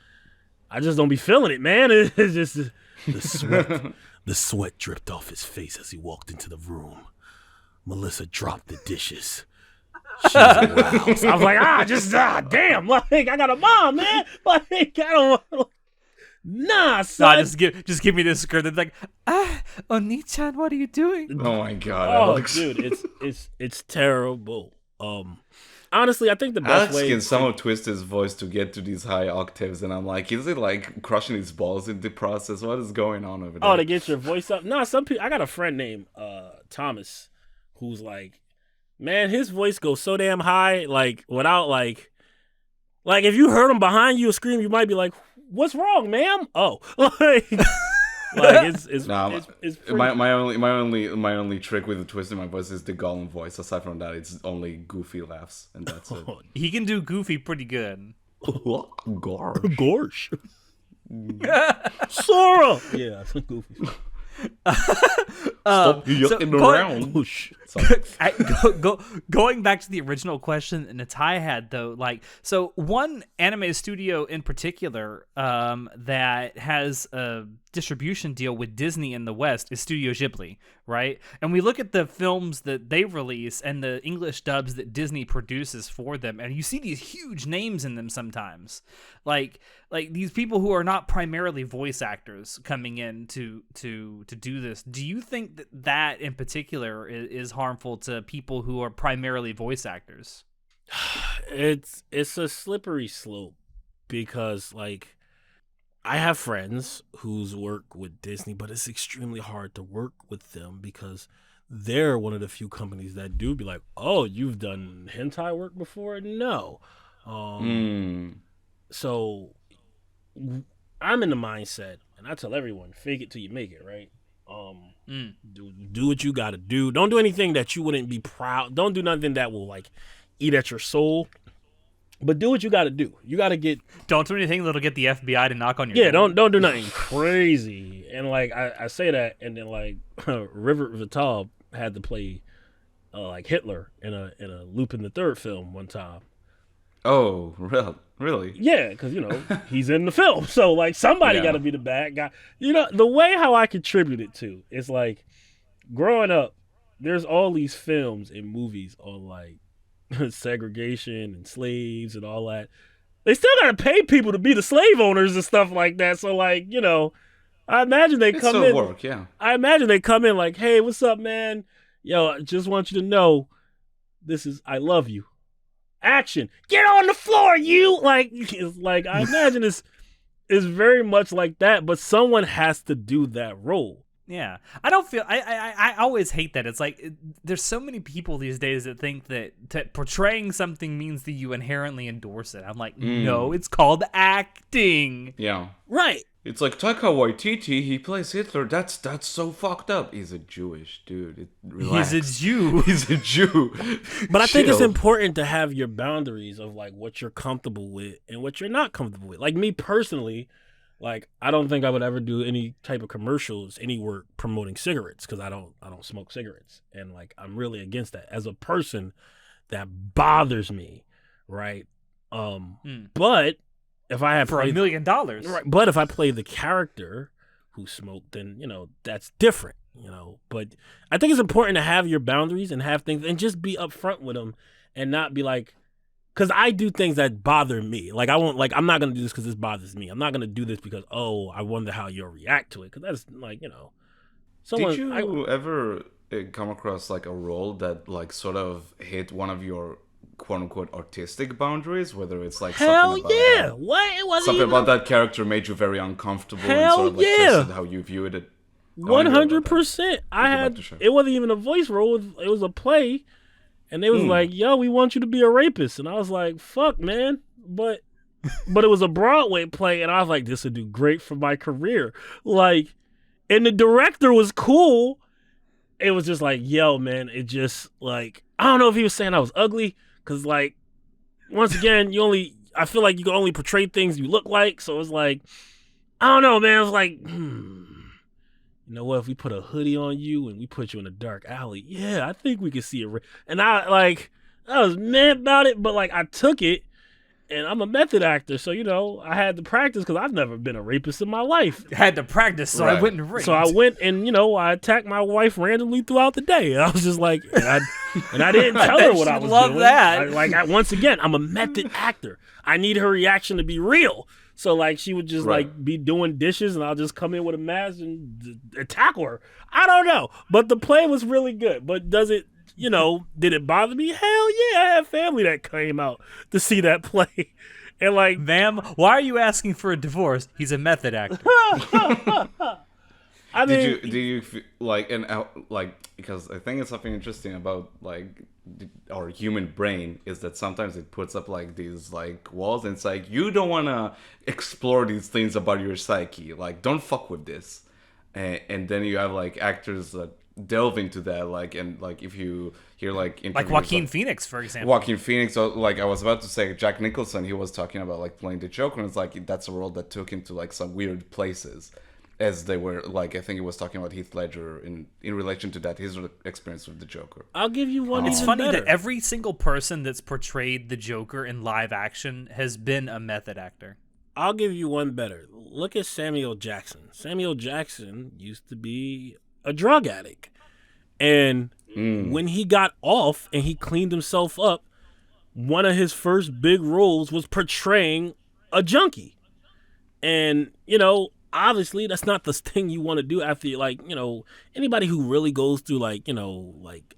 don't be feeling it, man. It's just the sweat. The sweat dripped off his face as he walked into the room. Melissa dropped the dishes. She was aroused. I was like, damn, like I got a mom, man. Like I don't want. Nah, son. Nah, just give me this script. It's like, Oni-chan, what are you doing? Oh my god, oh, Alex. Dude, it's terrible. Honestly, I think the best Alex way can somehow twist his voice to get to these high octaves, and I'm like, is it like crushing his balls in the process? What is going on over there? Oh, to get your voice up? No, some people. I got a friend named Thomas, who's like, man, his voice goes so damn high, like without like if you heard him behind you scream, you might be like, "What's wrong, ma'am?" Oh, like it's my only trick with the twist in my voice is the Gollum voice. Aside from that, it's only goofy laughs, and that's it. He can do Goofy pretty good. Gorsh. Sora. Yeah, that's Goofy. Stop yucking around. Sorry. Going back to the original question that Natai had, though, like, so one anime studio in particular that has a distribution deal with Disney in the West is Studio Ghibli, right? And we look at the films that they release and the English dubs that Disney produces for them, and you see these huge names in them sometimes, like these people who are not primarily voice actors coming in to do this. Do you think that in particular is harmful to people who are primarily voice actors? It's a slippery slope because, like, I have friends whose work with Disney, but it's extremely hard to work with them because they're one of the few companies that do be like, oh, you've done hentai work before? No. So I'm in the mindset, and I tell everyone, fake it till you make it, right? Do what you gotta do. Don't do anything that you wouldn't be proud. Don't do nothing that will, like, eat at your soul. But do what you got to do. You got to get. Don't do anything that'll get the FBI to knock on your door. door. Don't do nothing crazy. And like I say that, and then like River Vital had to play like Hitler in a Lupin the Third film one time. Oh, really? Yeah, because he's in the film, so like somebody got to be the bad guy. The way how I contribute it to is like growing up. There's all these films and movies on like segregation and slaves and all that. They still gotta pay people to be the slave owners and stuff like that. So like, I imagine they come in. Work, yeah. I imagine they come in like, hey, what's up, man? Yo, I just want you to know this is I love you. Action. Get on the floor, you it's like I imagine it's very much like that, but someone has to do that role. Yeah, I don't feel. I always hate that. It's like there's so many people these days that think that portraying something means that you inherently endorse it. I'm like, no, it's called acting. Yeah, right. It's like Taika Waititi. He plays Hitler. That's so fucked up. He's a Jewish dude. Relax. He's a Jew. He's a Jew. But I think it's important to have your boundaries of like what you're comfortable with and what you're not comfortable with. Like me personally. Like, I don't think I would ever do any type of commercials, any work promoting cigarettes because I don't smoke cigarettes. And, like, I'm really against that. As a person, that bothers me, right? But if I have... For $1 million. Right, but if I play the character who smoked, then, that's different, But I think it's important to have your boundaries and have things... And just be upfront with them and not be like... Because I do things that bother me. Like, I'm not going to do this because this bothers me. I'm not going to do this because, I wonder how you'll react to it. Because that's, like, Did you ever come across, like, a role that, like, sort of hit one of your quote-unquote artistic boundaries? Whether it's, like, something about yeah! What? It wasn't something about that character made you very uncomfortable and sort of, like, tested how you viewed it? 100%. It wasn't even a voice role. It was a play. And they was like, yo, we want you to be a rapist. And I was like, fuck, man. But it was a Broadway play. And I was like, this would do great for my career. Like, and the director was cool. It was just like, yo, man, it just, like, I don't know if he was saying I was ugly. Because, like, once again, I feel like you can only portray things you look like. So it's like, I don't know, man. It was like, you know what, if we put a hoodie on you and we put you in a dark alley, yeah, I think we could see it. And I was mad about it, but like I took it, and I'm a method actor, so I had to practice because I've never been a rapist in my life. Had to practice, so I went and raped. So I went and I attacked my wife randomly throughout the day. And I was just like, and I didn't tell her what I was doing. That. Once again, I'm a method actor. I need her reaction to be real. So, like, she would just, like, be doing dishes, and I'll just come in with a mask and tackle her. I don't know. But the play was really good. But does it, did it bother me? Hell yeah. I have family that came out to see that play. And, like... Ma'am, why are you asking for a divorce? He's a method actor. I mean... Did you like, and like, because I think it's something interesting about, like... our human brain is that sometimes it puts up like these like walls and it's like you don't want to explore these things about your psyche, like don't fuck with this, and then you have like actors that delve into that, like, and like if you hear like Joaquin Phoenix, for example. Joaquin Phoenix, so like I was about to say Jack Nicholson, he was talking about like playing the Joker, and it's like that's a role that took him to like some weird places. as they were like, I think he was talking about Heath Ledger in relation to that, his experience with the Joker. I'll give you one. It's even funny better. that every single person that's portrayed the Joker in live action has been a method actor. I'll give you one better. Look at Samuel Jackson. Samuel Jackson used to be a drug addict. And when he got off and he cleaned himself up, one of his first big roles was portraying a junkie. And, obviously that's not the thing you want to do after, anybody who really goes through,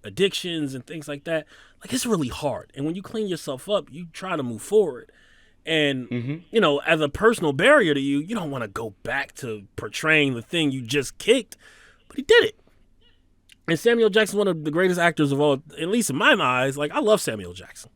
addictions and things like that, it's really hard. And when you clean yourself up, you try to move forward. And, as a personal barrier to you, you don't want to go back to portraying the thing you just kicked. But he did it. And Samuel Jackson, one of the greatest actors of all, at least in my eyes. I love Samuel Jackson.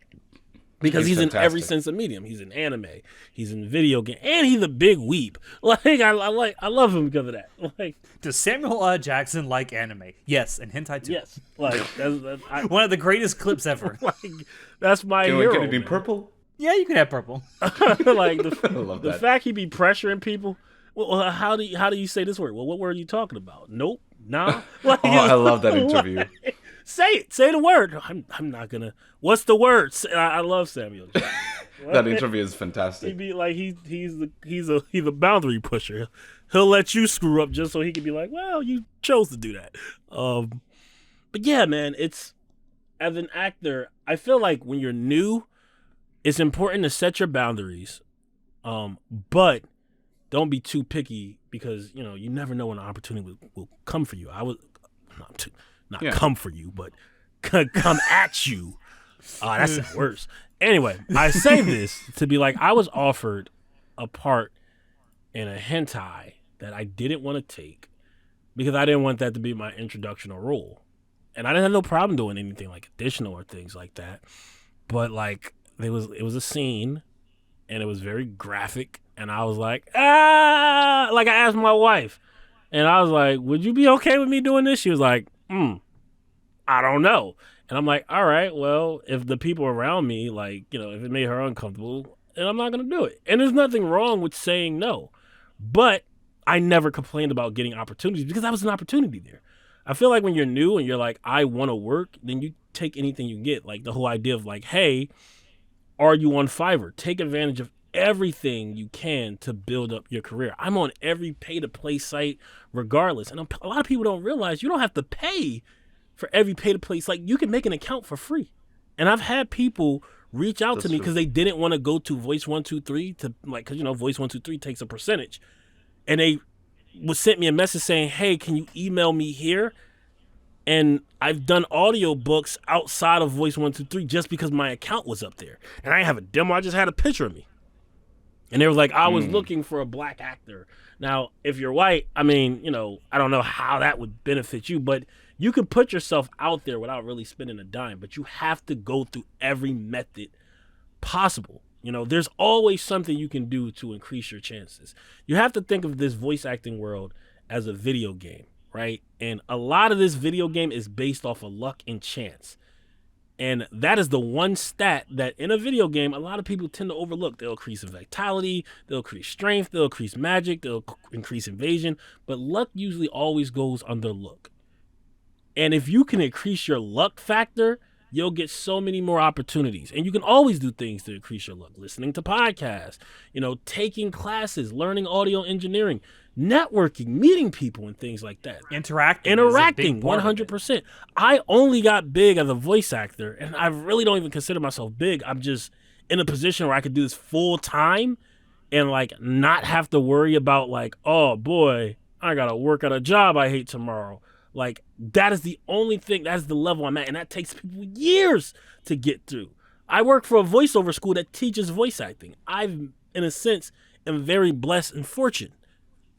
Because he's in every sense of medium. He's in anime. He's in video game. And he's a big weep. I love him because of that. Does Samuel Jackson like anime? Yes, and hentai too. Yes. One of the greatest clips ever. That's my hero. Can it be purple? Yeah, you can have purple. The fact he be pressuring people. Well, how do you say this word? Well, what word are you talking about? Nope. Nah. I love that interview. Say it. Say the word. I'm not gonna. What's the word? I love Samuel Jackson. That interview is fantastic. He'd be like he's a boundary pusher. He'll let you screw up just so he can be like, well, you chose to do that. But yeah, man, it's as an actor, I feel like when you're new, it's important to set your boundaries, but don't be too picky because you never know when an opportunity will come for you. I was not come for you, but come at you. That's the worst. Anyway, I say this to be like, I was offered a part in a hentai that I didn't want to take because I didn't want that to be my introductional role. And I didn't have no problem doing anything like additional or things like that. But it was a scene and it was very graphic. And I was like, I asked my wife and I was like, would you be okay with me doing this? She was like, I don't know. And I'm like, all right, well, if the people around me, if it made her uncomfortable, then I'm not going to do it. And there's nothing wrong with saying no. But I never complained about getting opportunities because that was an opportunity there. I feel like when you're new and you're like, I want to work, then you take anything you get. The whole idea of hey, are you on Fiverr? Take advantage of everything you can to build up your career. I'm on every pay-to-play site regardless. And a lot of people don't realize you don't have to pay for every pay-to-play site. You can make an account for free. And I've had people reach out to me because they didn't want to go to Voice 123 to because Voice 123 takes a percentage. And they sent me a message saying, hey, can you email me here? And I've done audiobooks outside of Voice 123 just because my account was up there. And I didn't have a demo, I just had a picture of me. And they were like, I was looking for a black actor. Now, if you're white, I don't know how that would benefit you, but you could put yourself out there without really spending a dime, but you have to go through every method possible. There's always something you can do to increase your chances. You have to think of this voice acting world as a video game, right? And a lot of this video game is based off of luck and chance. And that is the one stat that in a video game, a lot of people tend to overlook. They'll increase in vitality, they'll increase strength, they'll increase magic, they'll increase evasion, but luck usually always goes under luck. And if you can increase your luck factor, you'll get so many more opportunities. And you can always do things to increase your luck. Listening to podcasts, taking classes, learning audio engineering, networking, meeting people and things like that. Interacting 100%. I only got big as a voice actor, and I really don't even consider myself big. I'm just in a position where I could do this full time and not have to worry about oh boy, I gotta work at a job I hate tomorrow. That is the only thing, that's the level I'm at, and that takes people years to get through. I work for a voiceover school that teaches voice acting. I've, in a sense, am very blessed and fortunate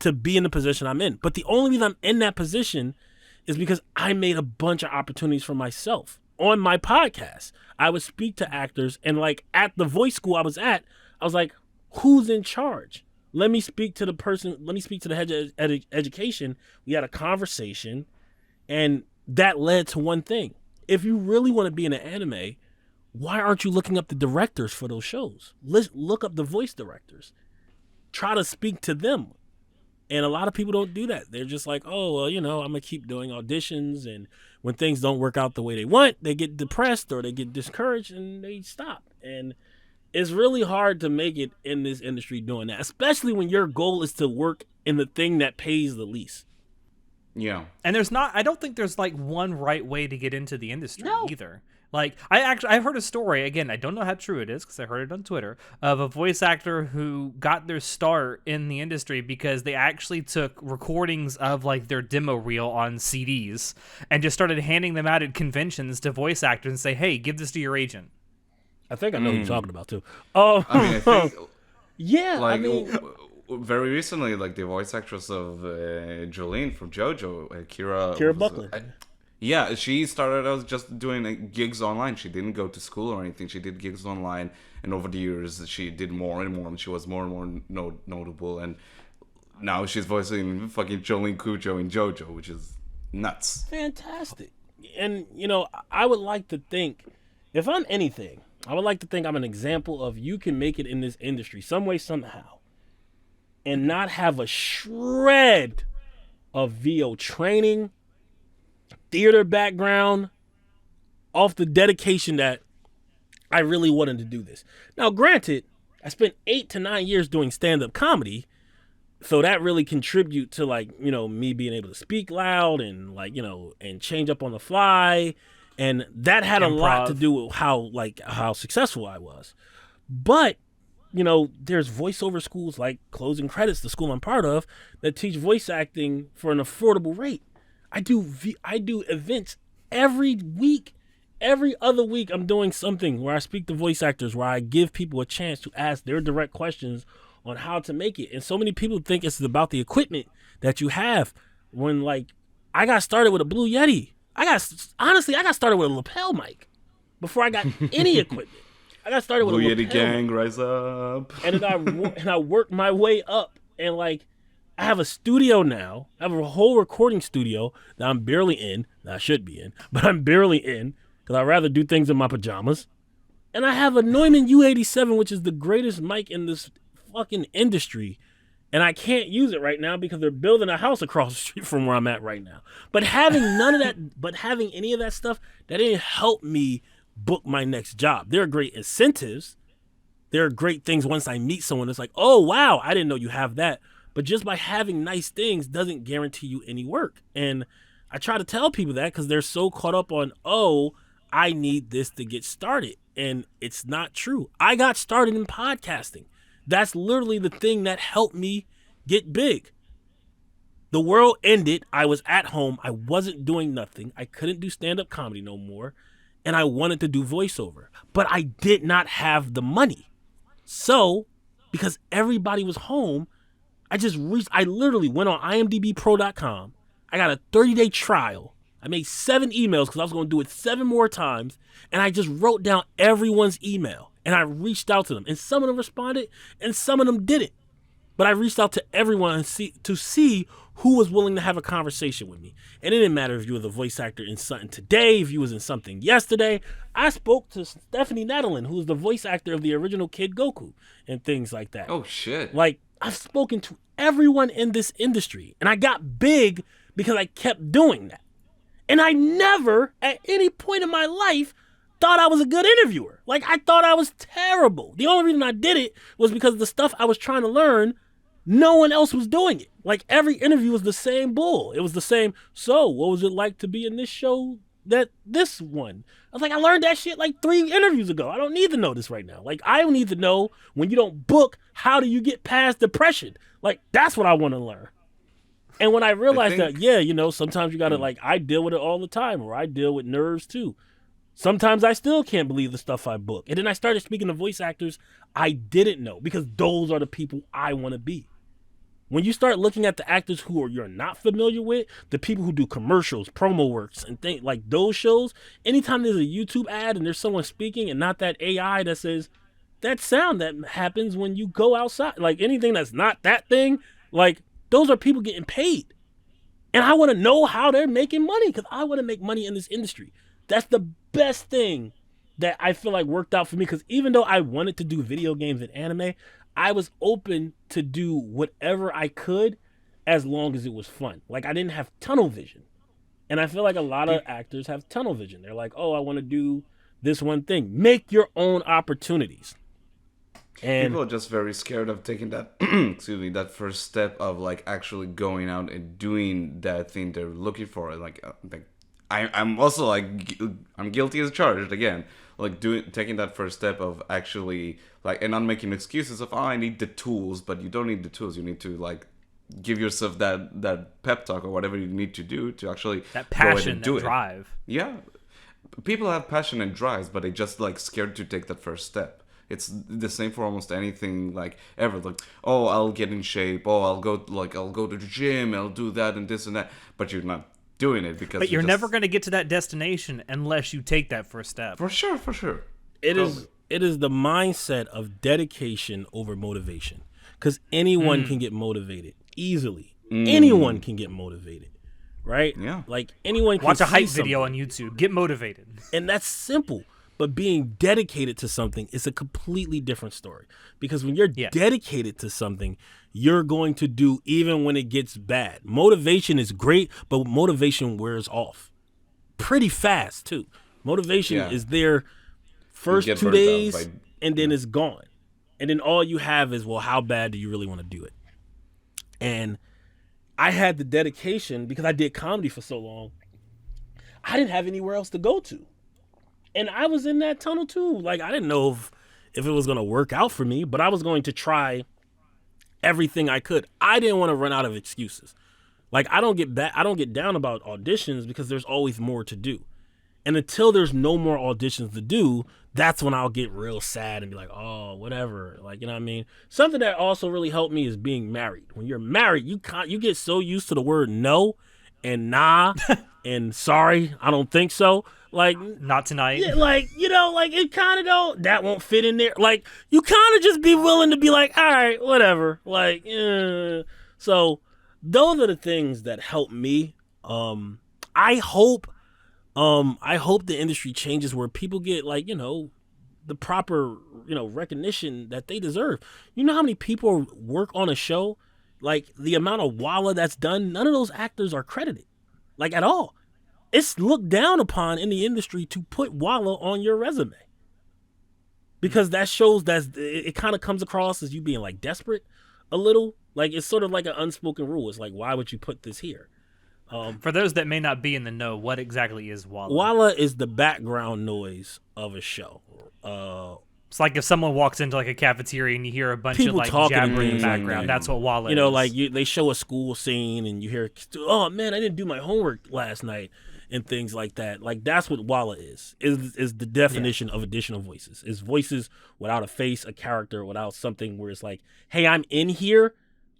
to be in the position I'm in. But the only reason I'm in that position is because I made a bunch of opportunities for myself. On my podcast, I would speak to actors, and at the voice school I was at, I was like, who's in charge? Let me speak to the person, let me speak to the head of education. We had a conversation, and that led to one thing. If you really want to be in an anime, why aren't you looking up the directors for those shows? Let's look up the voice directors. Try to speak to them. And a lot of people don't do that. They're just like, oh, well, I'm going to keep doing auditions. And when things don't work out the way they want, they get depressed or they get discouraged and they stop. And it's really hard to make it in this industry doing that, especially when your goal is to work in the thing that pays the least. Yeah. And I don't think there's like one right way to get into the industry either. Like, I've heard a story, again, I don't know how true it is because I heard it on Twitter, of a voice actor who got their start in the industry because they actually took recordings of like their demo reel on CDs and just started handing them out at conventions to voice actors and say, hey, give this to your agent. I think I know who you're talking about too. Oh, I mean, I think yeah. like very recently, like the voice actress of Jolene from JoJo, Kira Buckland. Yeah, she started out just doing gigs online. She didn't go to school or anything. She did gigs online, and over the years, she did more and more, and she was more and more notable. And now she's voicing fucking Jolene Cujo in JoJo, which is nuts. Fantastic. And, I would like to think, if I'm anything, I would like to think I'm an example of you can make it in this industry some way, somehow, and not have a shred of VO training, theater background, off the dedication that I really wanted to do this. Now, granted, I spent 8 to 9 years doing stand-up comedy, so that really contribute to me being able to speak loud and and change up on the fly, and that had a lot to do with how successful I was. But there's voiceover schools like Closing Credits, the school I'm part of, that teach voice acting for an affordable rate. I do events every week. Every other week, I'm doing something where I speak to voice actors, where I give people a chance to ask their direct questions on how to make it. And so many people think it's about the equipment that you have. When I got started with a Blue Yeti. I got started with a lapel mic before I got any equipment. I got started with Blue a lapel Yeti gang, rise up. And then I worked my way up, and I have a studio now. I have a whole recording studio that I'm barely in. That I should be in, but I'm barely in because I'd rather do things in my pajamas. And I have a Neumann U87, which is the greatest mic in this fucking industry. And I can't use it right now because they're building a house across the street from where I'm at right now. But having having any of that stuff, that didn't help me book my next job. There are great incentives. There are great things once I meet someone. It's like, oh, wow, I didn't know you have that. But just by having nice things doesn't guarantee you any work. And I try to tell people that because they're so caught up on, oh, I need this to get started. And it's not true. I got started in podcasting. That's literally the thing that helped me get big. The world ended. I was at home. I wasn't doing nothing. I couldn't do stand-up comedy no more. And I wanted to do voiceover. But I did not have the money. So, because everybody was home, I literally went on imdbpro.com. I got a 30-day trial. I made 7 emails because I was going to do it 7 more times. And I just wrote down everyone's email. And I reached out to them. And some of them responded and some of them didn't. But I reached out to everyone to see who was willing to have a conversation with me. And it didn't matter if you were the voice actor in something today, if you was in something yesterday. I spoke to Stephanie Nadelin, who's the voice actor of the original Kid Goku and things like that. Oh, shit. I've spoken to everyone in this industry. And I got big because I kept doing that. And I never, at any point in my life, thought I was a good interviewer. I thought I was terrible. The only reason I did it was because the stuff I was trying to learn, no one else was doing it. Every interview was the same bull. It was the same, so what was it like to be in this show this one? I was I learned that shit 3 interviews ago. I don't need to know this right now. I don't need to know when you don't book, how do you get past depression? That's what I want to learn. And when I realized that, sometimes you got to, I deal with it all the time, or I deal with nerves too. Sometimes I still can't believe the stuff I book. And then I started speaking to voice actors I didn't know because those are the people I want to be. When you start looking at the actors who you're not familiar with, the people who do commercials, promo works, and things like those shows, anytime there's a YouTube ad and there's someone speaking and not that AI that says, that sound that happens when you go outside, anything that's not that thing, those are people getting paid. And I want to know how they're making money because I want to make money in this industry. That's the best thing that I feel worked out for me, because even though I wanted to do video games and anime, I was open to do whatever I could as long as it was fun. Like, I didn't have tunnel vision. And I feel like a lot of actors have tunnel vision. They're like, oh, I want to do this one thing. Make your own opportunities. And people are just very scared of taking that excuse me, that first step of like actually going out and doing that thing they're looking for. Like I'm also like, I'm guilty as charged again, like taking that first step of actually like, and not making excuses of, oh, I need the tools, but you don't need the tools. You need to like give yourself that pep talk or whatever you need to do to actually that go ahead passion, and do that it. drive. Yeah, people have passion and drives, but they just like scared to take that first step. It's the same for almost anything, like ever. Like, oh, I'll get in shape. Oh, I'll go to the gym. I'll do that and this and that. But you're not doing it because. But you're never going to get to that destination unless you take that first step. For sure, for sure. It is the mindset of dedication over motivation, because anyone can get motivated easily. Anyone can get motivated, right? Yeah. Like anyone can Watch a hype see video something. on YouTube. Get motivated. And that's simple. But being dedicated to something is a completely different story. Because when you're dedicated to something, you're going to do even when it gets bad. Motivation is great, but motivation wears off pretty fast too. Motivation is there first 2 days and then it's gone. And then all you have is, well, how bad do you really want to do it? And I had the dedication because I did comedy for so long. I didn't have anywhere else to go to. And I was in that tunnel too. Like, I didn't know if it was going to work out for me, but I was going to try everything I could. I didn't want to run out of excuses. Like, I don't get down about auditions because there's always more to do. And until there's no more auditions to do, that's when I'll get real sad and be like, oh, whatever. Like, you know what I mean? Something that also really helped me is being married. When you're married, you get so used to the word no and nah and sorry, I don't think so. Like, not tonight. Yeah, like, you know, like it kind of don't, that won't fit in there. Like, you kind of just be willing to be like, all right, whatever. Like, so those are the things that help me. I hope the industry changes where people get, like, you know, the proper, you know, recognition that they deserve. You know how many people work on a show? Like, the amount of walla that's done, none of those actors are credited, like, at all. It's looked down upon in the industry to put walla on your resume, because that shows that it kind of comes across as you being like desperate a little. Like, it's sort of like an unspoken rule. It's like, why would you put this here? For those that may not be in the know, what exactly is walla? Walla is the background noise of a show. It's like if someone walks into like a cafeteria and you hear a bunch of People like talking and jabbering in the things like background. that. That's what walla is. You know, like they show a school scene and you hear, oh man, I didn't do my homework last night, and things like that. Like, that's what walla is the definition of additional voices. Is voices without a face, a character, without something where it's like, hey, I'm in here,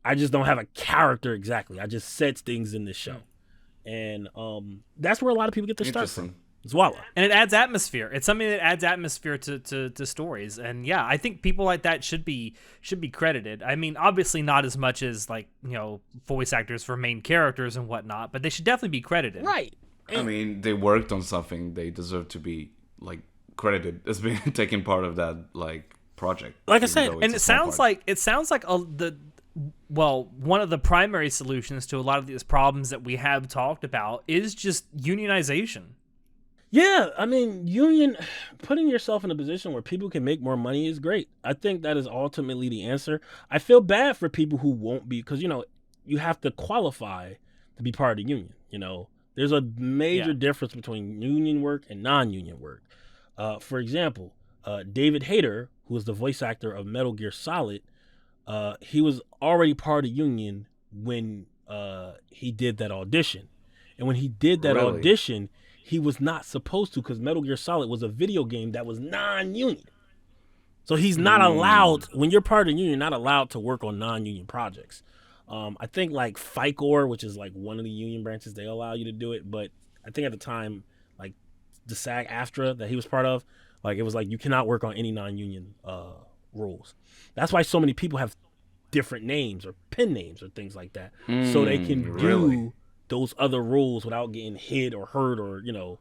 I just don't have a character exactly. I just said things in this show. And that's where a lot of people get their start from. It's walla. And it adds atmosphere. It's something that adds atmosphere to stories. And yeah, I think people like that should be credited. I mean, obviously not as much as, like, you know, voice actors for main characters and whatnot, but they should definitely be credited. Right. I mean, they worked on something. They deserve to be, like, credited as being taking part of that, like, project. Like I said, and it sounds like one of the primary solutions to a lot of these problems that we have talked about is just unionization. Yeah, I mean, putting yourself in a position where people can make more money is great. I think that is ultimately the answer. I feel bad for people who won't be, because, you know, you have to qualify to be part of the union. You know, there's a major difference between union work and non-union work. For example, David Hayter, who was the voice actor of Metal Gear Solid, he was already part of union when he did that audition. And when he did that audition, he was not supposed to, because Metal Gear Solid was a video game that was non-union. So he's not allowed, when you're part of the union, you're not allowed to work on non-union projects. I think like FICOR, which is like one of the union branches, they allow you to do it. But I think at the time, like the SAG-AFTRA that he was part of, like it was like you cannot work on any non-union roles. That's why so many people have different names or pen names or things like that, so they can do those other roles without getting hit or hurt or, you know,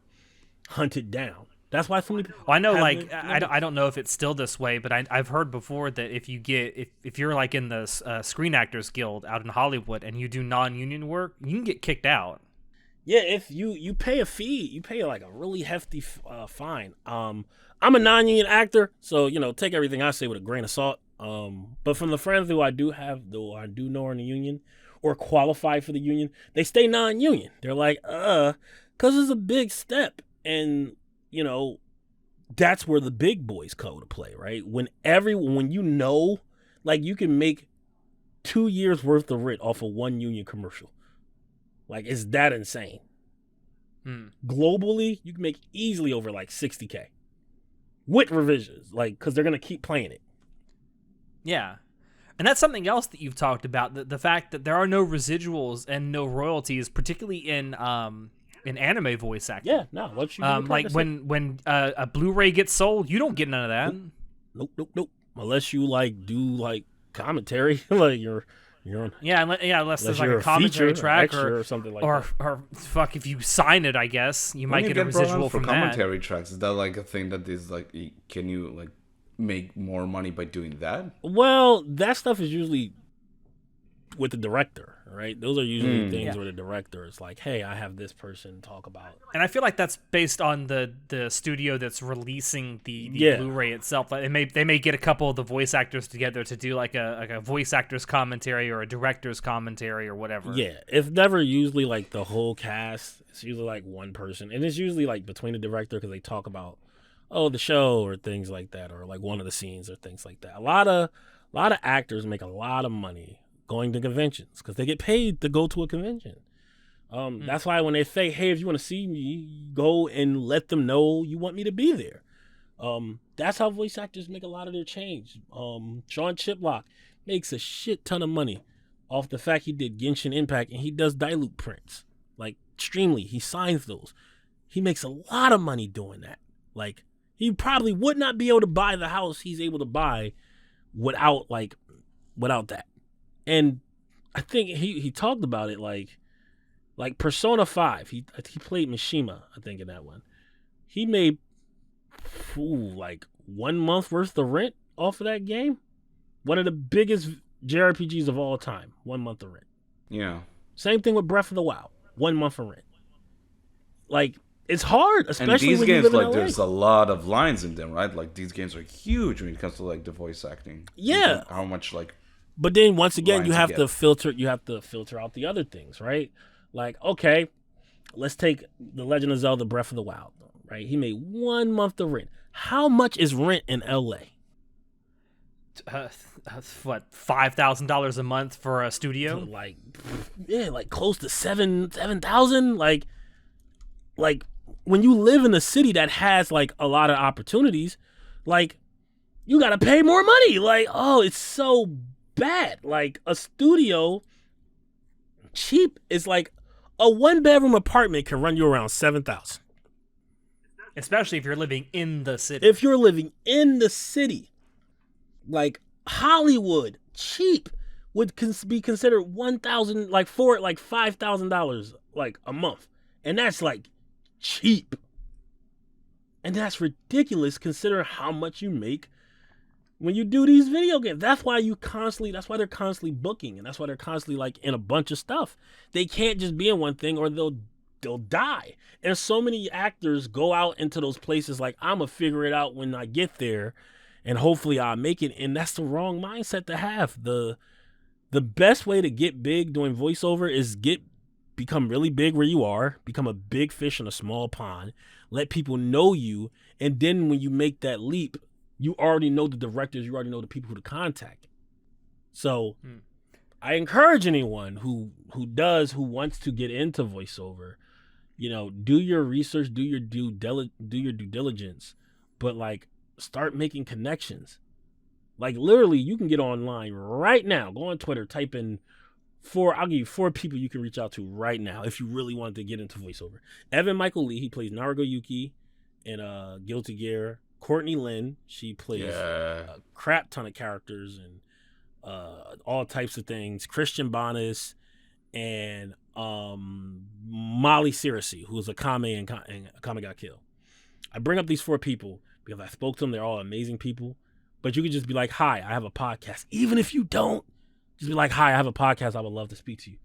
hunted down. That's why so many people. Well, I know, like, I don't know if it's still this way, but I've heard before that if you get if you're like in the Screen Actors Guild out in Hollywood and you do non-union work, you can get kicked out. Yeah, if you pay a fee, you pay like a really hefty fine. I'm a non-union actor, so take everything I say with a grain of salt. But from the friends who I do know are in the union or qualify for the union, they stay non-union. They're like, because it's a big step, and that's where the big boys come to play, right? When like you can make 2 years worth of rent off of one union commercial. Like, it's that insane. Globally, you can make easily over like $60K with revisions, like, because they're gonna keep playing it. Yeah. And that's something else that you've talked about, the fact that there are no residuals and no royalties, particularly in anime voice acting. Yeah, no. What you like when a Blu-ray gets sold, you don't get none of that. Nope. Unless you do commentary, like you're on. Yeah, unless there's like a commentary track or something like that. Or fuck, if you sign it, I guess you might get a residual from commentary tracks. Is that like a thing that is like? Can you like make more money by doing that? Well, that stuff is usually with the director, right? Those are usually things where the director is like, hey, I have this person talk about. And I feel like that's based on the studio that's releasing the Blu-ray itself. Like they may get a couple of the voice actors together to do like a voice actor's commentary or a director's commentary or whatever. Yeah, it's never usually like the whole cast. It's usually like one person, and it's usually like between the director because they talk about the show or things like that, or like one of the scenes or things like that. A lot of actors make a lot of money going to conventions because they get paid to go to a convention. That's why when they say, hey, if you want to see me, go and let them know you want me to be there. That's how voice actors make a lot of their change. Sean Chiplock makes a shit ton of money off the fact he did Genshin Impact, and he does dilute prints. Like, extremely. He signs those. He makes a lot of money doing that. Like, he probably would not be able to buy the house he's able to buy without that. And I think he talked about it like Persona 5. He played Mishima, I think, in that one. He made like 1 month worth of rent off of that game. One of the biggest JRPGs of all time. 1 month of rent. Yeah. Same thing with Breath of the Wild. 1 month of rent. Like, it's hard, especially and these when games, you live in like, LA. there's a lot of lines in them, right? Like, these games are huge when it comes to like the voice acting. Yeah. How much like. But then once again, lines you have get. to filter out the other things, right? Like, okay, let's take The Legend of Zelda Breath of the Wild, right? He made 1 month of rent. How much is rent in LA? What, $5,000 a month for a studio? Like close to 7,000. Like when you live in a city that has like a lot of opportunities, like you gotta pay more money. Like, oh, it's so bad. Like a studio cheap is like a 1-bedroom apartment can run you around 7,000. Especially if you're living in the city. If you're living in the city, like Hollywood, cheap would be considered 1,000, like for like $5,000 like a month, and that's like cheap, and that's ridiculous considering how much you make when you do these video games. That's why they're constantly booking, and that's why they're constantly like in a bunch of stuff. They can't just be in one thing or they'll die. And so many actors go out into those places like, I'm gonna figure it out when I get there and hopefully I'll make it. And that's the wrong mindset to have. The best way to get big doing voiceover is become really big where you are, become a big fish in a small pond, let people know you, and then when you make that leap, you already know the directors, you already know the people who to contact. So I encourage anyone who wants to get into voiceover, do your research, do your due diligence, but like start making connections. Like literally, you can get online right now. Go on Twitter, type in I'll give you 4 people you can reach out to right now if you really want to get into voiceover. Evan Michael Lee, he plays Naruto Yuki in Guilty Gear. Courtney Lynn, she plays a crap ton of characters and all types of things. Christian Bonas and Molly Cirisi, who's Akame and Akame Got Killed. I bring up these 4 people because I spoke to them. They're all amazing people. But you could just be like, hi, I have a podcast. Even if you don't, just be like, hi, I have a podcast. I would love to speak to you.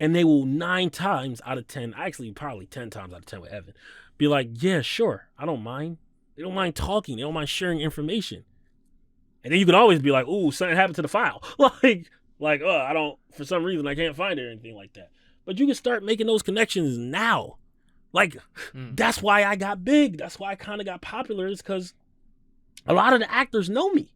And they will 9 times out of 10, actually probably 10 times out of 10 with Evan, be like, yeah, sure, I don't mind. They don't mind talking. They don't mind sharing information. And then you can always be like, ooh, something happened to the file. I don't, for some reason, I can't find it or anything like that. But you can start making those connections now. That's why I got big. That's why I kind of got popular, is because a lot of the actors know me.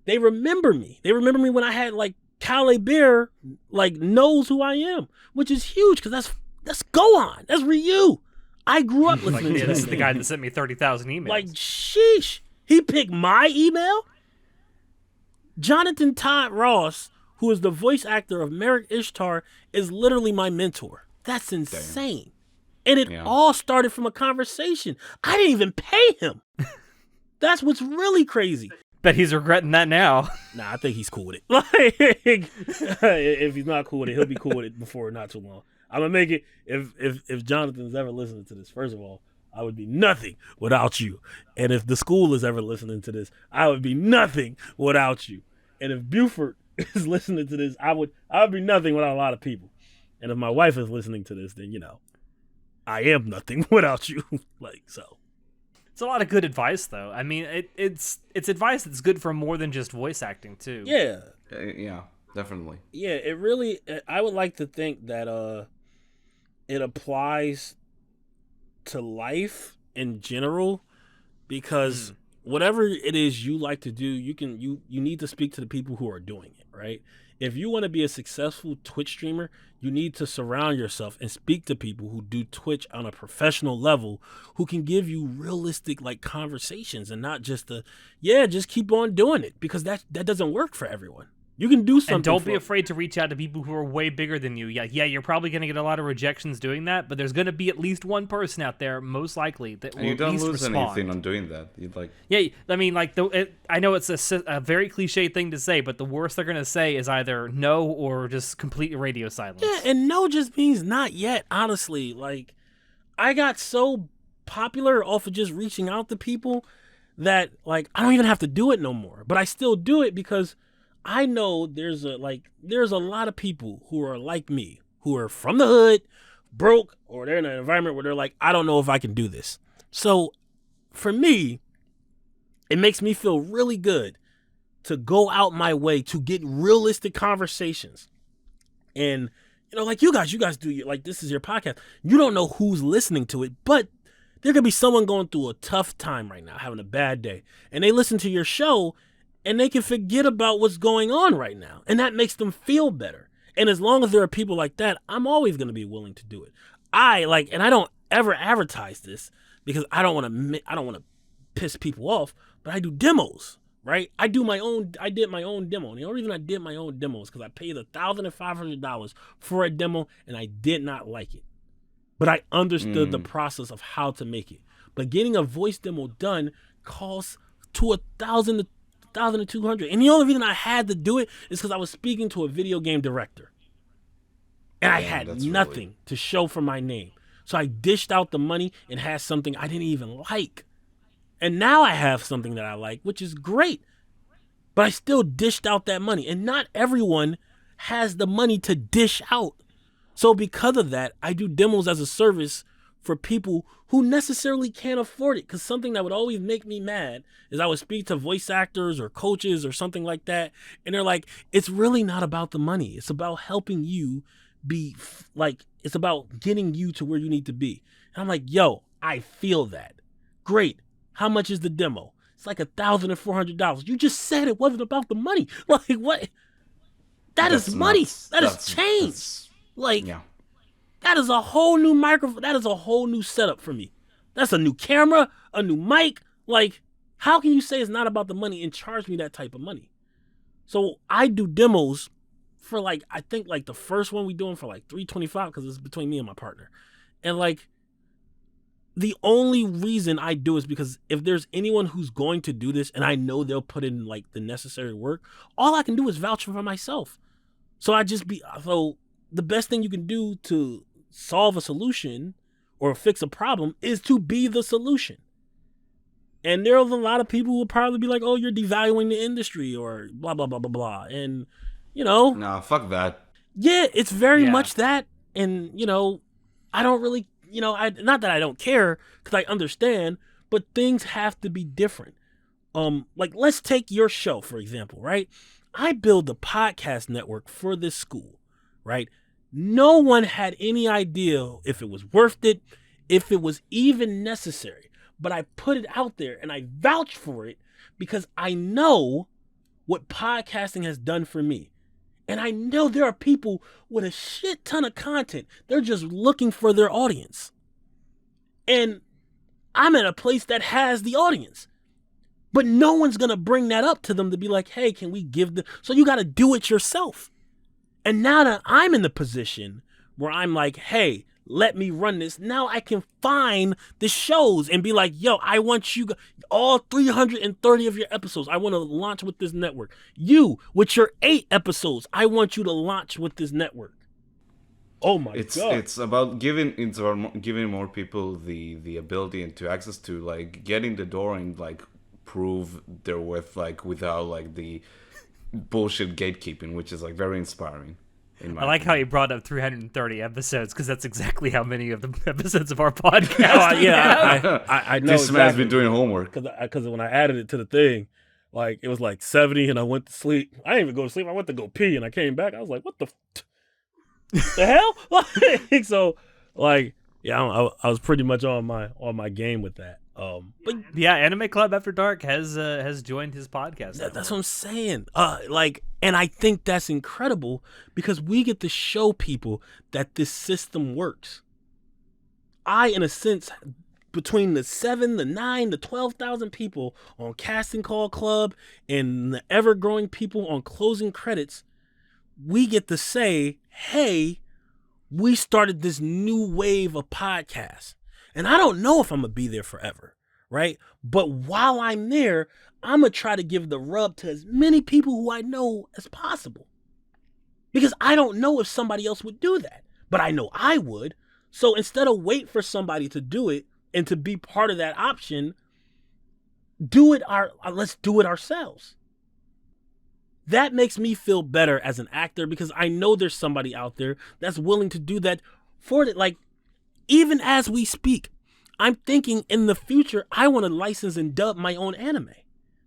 They remember me. They remember me when I had, Calais Bear, knows who I am, which is huge, because that's Gohan. That's Ryu. I grew up listening to that. This is the guy that sent me 30,000 emails. Sheesh. He picked my email? Jonathan Todd Ross, who is the voice actor of Merrick Ishtar, is literally my mentor. That's insane. Damn. And it all started from a conversation. I didn't even pay him. That's what's really crazy. Bet he's regretting that now. Nah, I think he's cool with it. If he's not cool with it, he'll be cool with it before not too long. I'm gonna make it. If Jonathan's ever listening to this, first of all, I would be nothing without you. And if the school is ever listening to this, I would be nothing without you. And if Buford is listening to this, I would be nothing without a lot of people. And if my wife is listening to this, then I am nothing without you. So. It's a lot of good advice, though. I mean, it's advice that's good for more than just voice acting, too. Yeah. Yeah, definitely. Yeah, it really, I would like to think that it applies to life in general, because whatever it is you like to do, you need to speak to the people who are doing it, right? If you want to be a successful Twitch streamer, you need to surround yourself and speak to people who do Twitch on a professional level, who can give you realistic conversations, and not just just keep on doing it, because that doesn't work for everyone. You can do something. And don't be afraid to reach out to people who are way bigger than you. Yeah, you're probably going to get a lot of rejections doing that, but there's going to be at least one person out there, most likely, that will And you don't at least lose respond. anything on doing that. Yeah, I mean, I know it's a very cliche thing to say, but the worst they're going to say is either no or just complete radio silence. Yeah, and no just means not yet, honestly. I got so popular off of just reaching out to people that, I don't even have to do it no more. But I still do it because I know there's a lot of people who are like me, who are from the hood, broke, or they're in an environment where they're like, I don't know if I can do this. So for me, it makes me feel really good to go out my way to get realistic conversations. And, you guys do, this is your podcast. You don't know who's listening to it, but there could be someone going through a tough time right now, having a bad day, and they listen to your show, and they can forget about what's going on right now. And that makes them feel better. And as long as there are people like that, I'm always going to be willing to do it. And I don't ever advertise this because I don't want to piss people off, but I do demos, right? I did my own demo. And the only reason I did my own demo is because I paid $1,500 for a demo and I did not like it. But I understood the process of how to make it. But getting a voice demo done costs to $1,000 to $1,200. And the only reason I had to do it is because I was speaking to a video game director. And I had nothing to show for my name. So I dished out the money and had something I didn't even like. And now I have something that I like, which is great. But I still dished out that money. And not everyone has the money to dish out. So because of that, I do demos as a service for people who necessarily can't afford it. Because something that would always make me mad is I would speak to voice actors or coaches or something like that. And they're like, it's really not about the money. It's about helping you be it's about getting you to where you need to be. And I'm like, yo, I feel that. Great. How much is the demo? It's like $1,400. You just said it wasn't about the money. What? That's money. That is change. That is a whole new microphone. That is a whole new setup for me. That's a new camera, a new mic. How can you say it's not about the money and charge me that type of money? So I do demos for I think the first one we doing for $325 because it's between me and my partner. And the only reason I do is because if there's anyone who's going to do this and I know they'll put in the necessary work, all I can do is vouch for myself. So the best thing you can do to solve a solution or fix a problem is to be the solution. And there's a lot of people who will probably be like, oh, you're devaluing the industry or blah, blah, blah, blah, blah. And, Nah, fuck that. yeah, it's very Yeah. much that. And, I don't really, not that I don't care because I understand, but things have to be different. Like, let's take your show, for example, right? I build a podcast network for this school, right? No one had any idea if it was worth it, if it was even necessary. But I put it out there and I vouch for it because I know what podcasting has done for me. And I know there are people with a shit ton of content. They're just looking for their audience. And I'm at a place that has the audience. But no one's going to bring that up to them to be like, hey, can we give the... So you got to do it yourself. And now that I'm in the position where I'm like, hey, let me run this. Now I can find the shows and be like, yo, I want you, all 330 of your episodes, I want to launch with this network. You, with your 8 episodes, I want you to launch with this network. Oh my God. It's about giving more people the ability and to access to like get in the door and like prove their worth like without like the bullshit gatekeeping, which is like very inspiring. I like how you brought up 330 episodes because that's exactly how many of the episodes of our podcast. I know. This man's been doing homework. Because when I added it to the thing, like it was like 70 and I went to sleep. I didn't even go to sleep. I went to go pee and I came back. I was like, what the hell? Like, so like, yeah, I was pretty much on my game with that. But yeah, Anime Club After Dark has joined his podcast. That's what I'm saying. And I think that's incredible because we get to show people that this system works. In a sense, between the 7, the 9, the 12,000 people on Casting Call Club and the ever-growing people on Closing Credits, we get to say, hey, we started this new wave of podcasts. And I don't know if I'm going to be there forever, right? But while I'm there, I'm going to try to give the rub to as many people who I know as possible. Because I don't know if somebody else would do that, but I know I would. So instead of wait for somebody to do it and to be part of that option, let's do it ourselves. That makes me feel better as an actor because I know there's somebody out there that's willing to do that for it. Like, even as we speak, I'm thinking in the future, I want to license and dub my own anime.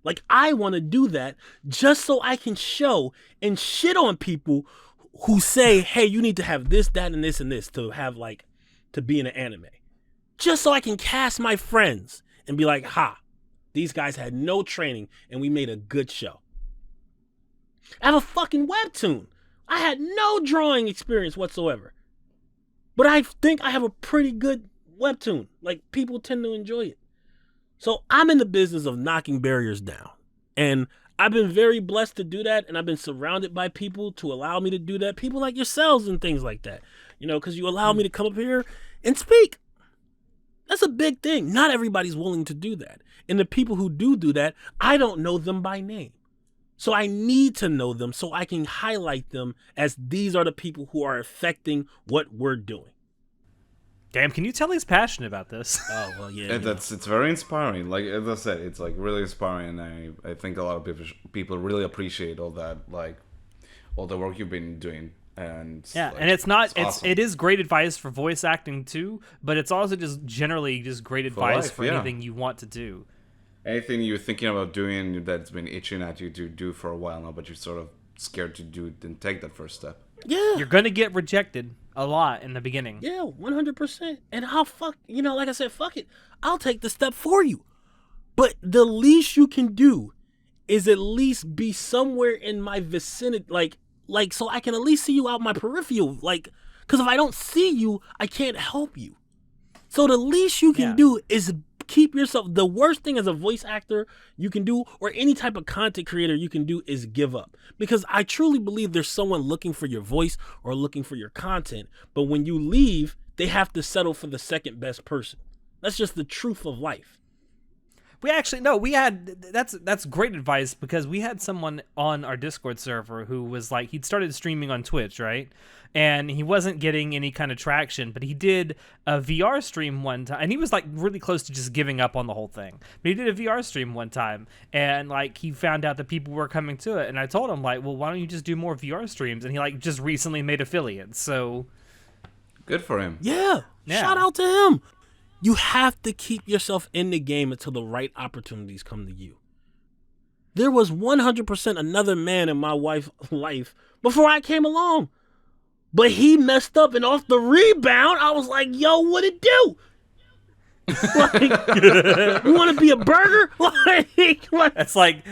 Like, I want to do that just so I can show and shit on people who say, hey, you need to have this, that, and this to have like, to be in an anime. Just so I can cast my friends and be like, ha, these guys had no training and we made a good show. I have a fucking webtoon. I had no drawing experience whatsoever. But I think I have a pretty good webtoon. Like, people tend to enjoy it. So I'm in the business of knocking barriers down. And I've been very blessed to do that. And I've been surrounded by people to allow me to do that. People like yourselves and things like that. Because you allow me to come up here and speak. That's a big thing. Not everybody's willing to do that. And the people who do that, I don't know them by name. So I need to know them so I can highlight them as these are the people who are affecting what we're doing. Damn, can you tell he's passionate about this? Oh, well, yeah. It's very inspiring. Like, as I said, it's like really inspiring. And I think a lot of people really appreciate all that, like all the work you've been doing. And yeah, like, and it's awesome. it is great advice for voice acting too, but it's also just generally just great advice for anything you want to do. Anything you're thinking about doing that's been itching at you to do for a while now, but you're sort of scared to do it and take that first step. Yeah. You're going to get rejected a lot in the beginning. Yeah, 100%. And like I said, fuck it. I'll take the step for you. But the least you can do is at least be somewhere in my vicinity, like so I can at least see you out my peripheral. Like, because if I don't see you, I can't help you. So the least you can do is keep yourself. The worst thing as a voice actor you can do, or any type of content creator you can do, is give up. Because I truly believe there's someone looking for your voice or looking for your content. But when you leave, they have to settle for the second best person. That's just the truth of life. We actually no, we had that's great advice because we had someone on our Discord server who was like he'd started streaming on Twitch, right? And he wasn't getting any kind of traction, but he did a VR stream one time, and he was like really close to just giving up on the whole thing. But he did a VR stream one time, and like he found out that people were coming to it, and I told him like, well, why don't you just do more VR streams? And he like just recently made affiliates, so Good for him. Yeah. Shout out to him. You have to keep yourself in the game until the right opportunities come to you. There was 100% another man in my wife's life before I came along. But he messed up, and off the rebound, I was like, yo, what it do? Like, you want to be a burger? that's like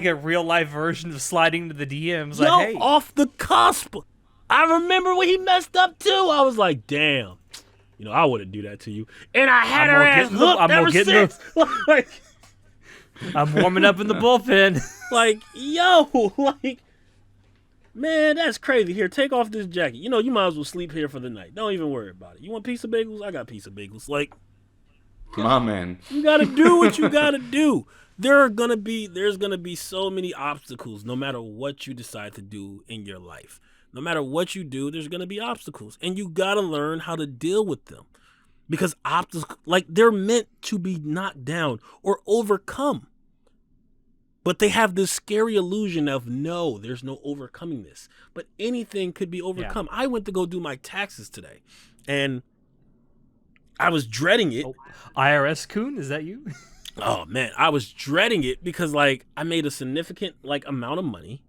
a real life version of sliding to the DMs. Yo, like, hey, off the cusp. I remember when he messed up too. I was like, damn. You know, I wouldn't do that to you. And I had her ass hooked ever since. Like, I'm warming up in the bullpen. Like, yo, like, man, that's crazy. Here, take off this jacket. You know, you might as well sleep here for the night. Don't even worry about it. You want a piece of bagels? I got a piece of bagels. Like, My man. you gotta do what you gotta do. There's gonna be so many obstacles no matter what you decide to do in your life. No matter what you do, there's gonna be obstacles. And you gotta learn how to deal with them. Because obstacles, like, they're meant to be knocked down or overcome. But they have this scary illusion of, no, there's no overcoming this. But anything could be overcome. Yeah. I went to go do my taxes today, and I was dreading it. Oh, IRS coon, is that you? Oh, man, I was dreading it because, like, I made a significant, like, amount of money.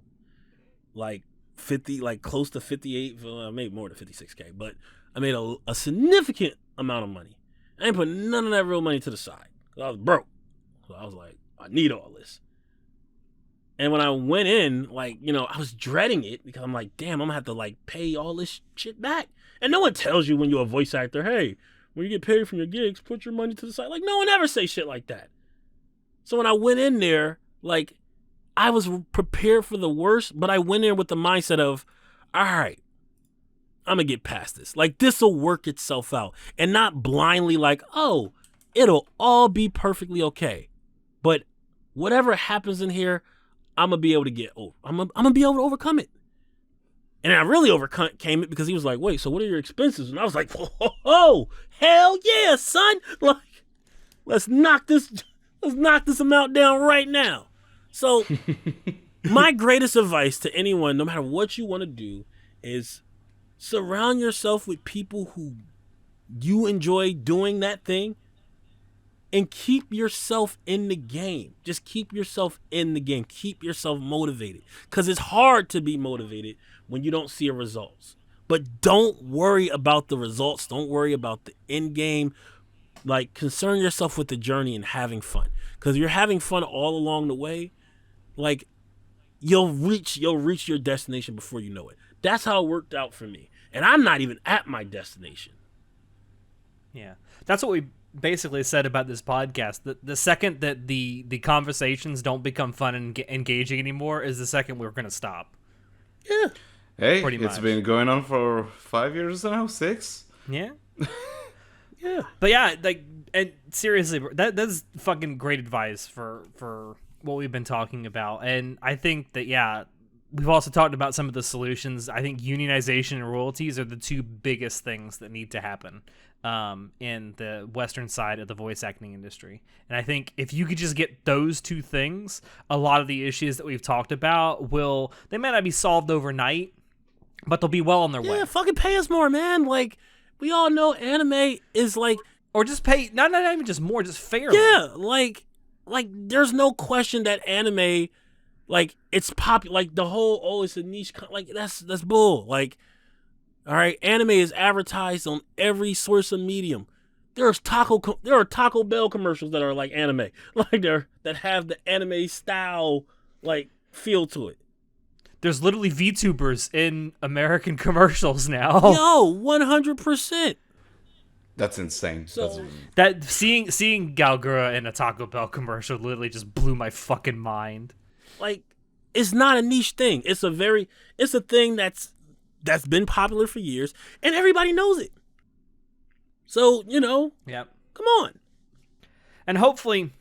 Like, 50, like, close to 58, I made more than 56K, but I made a significant amount of money. I ain't put none of that real money to the side. I was broke. So I was like, I need all this. And when I went in, like, you know, I was dreading it because I'm like, damn, I'm gonna have to, like, pay all this shit back. And no one tells you when you're a voice actor, hey, when you get paid from your gigs, put your money to the side. Like, no one ever say shit like that. So when I went in there, like, I was prepared for the worst, but I went in with the mindset of, all right, I'm gonna get past this. Like, this will work itself out. And not blindly like, oh, it'll all be perfectly okay. But whatever happens in here, I'm gonna be able to get over. I'm gonna be able to overcome it. And I really overcame it because he was like, wait, so what are your expenses? And I was like, whoa, hell yeah, son. Like, let's knock this amount down right now. So my greatest advice to anyone, no matter what you want to do, is surround yourself with people who you enjoy doing that thing and keep yourself in the game. Just keep yourself in the game. Keep yourself motivated, because it's hard to be motivated when you don't see results. But don't worry about the results. Don't worry about the end game. Like, concern yourself with the journey and having fun, because you're having fun all along the way. Like, you'll reach your destination before you know it. That's how it worked out for me. And I'm not even at my destination. Yeah. That's what we basically said about this podcast. The second that the conversations don't become fun and engaging anymore is the second we're going to stop. Yeah. Hey, Pretty it's much. been going on for 5 years now, 6? Yeah. Yeah. But yeah, like, and seriously, that's fucking great advice for what we've been talking about. And I think that, yeah, we've also talked about some of the solutions. I think unionization and royalties are the two biggest things that need to happen in the Western side of the voice acting industry. And I think if you could just get those two things, a lot of the issues that we've talked about they might not be solved overnight, but they'll be well on their way. Yeah, fucking pay us more, man. Like, we all know anime is like, Or just pay, not even just more, just fair. yeah, like there's no question that anime, like, it's popular. Like, the whole, oh, it's a niche, like, that's bull. Like, all right, anime is advertised on every source of medium. There are Taco Bell commercials that are like anime, like that have the anime style, like, feel to it. There's literally VTubers in American commercials now. Yo, 100%. That's insane. So That seeing Galgura in a Taco Bell commercial literally just blew my fucking mind. like, it's not a niche thing. It's a thing that's been popular for years, and everybody knows it. So, you know, Yep. come on. And hopefully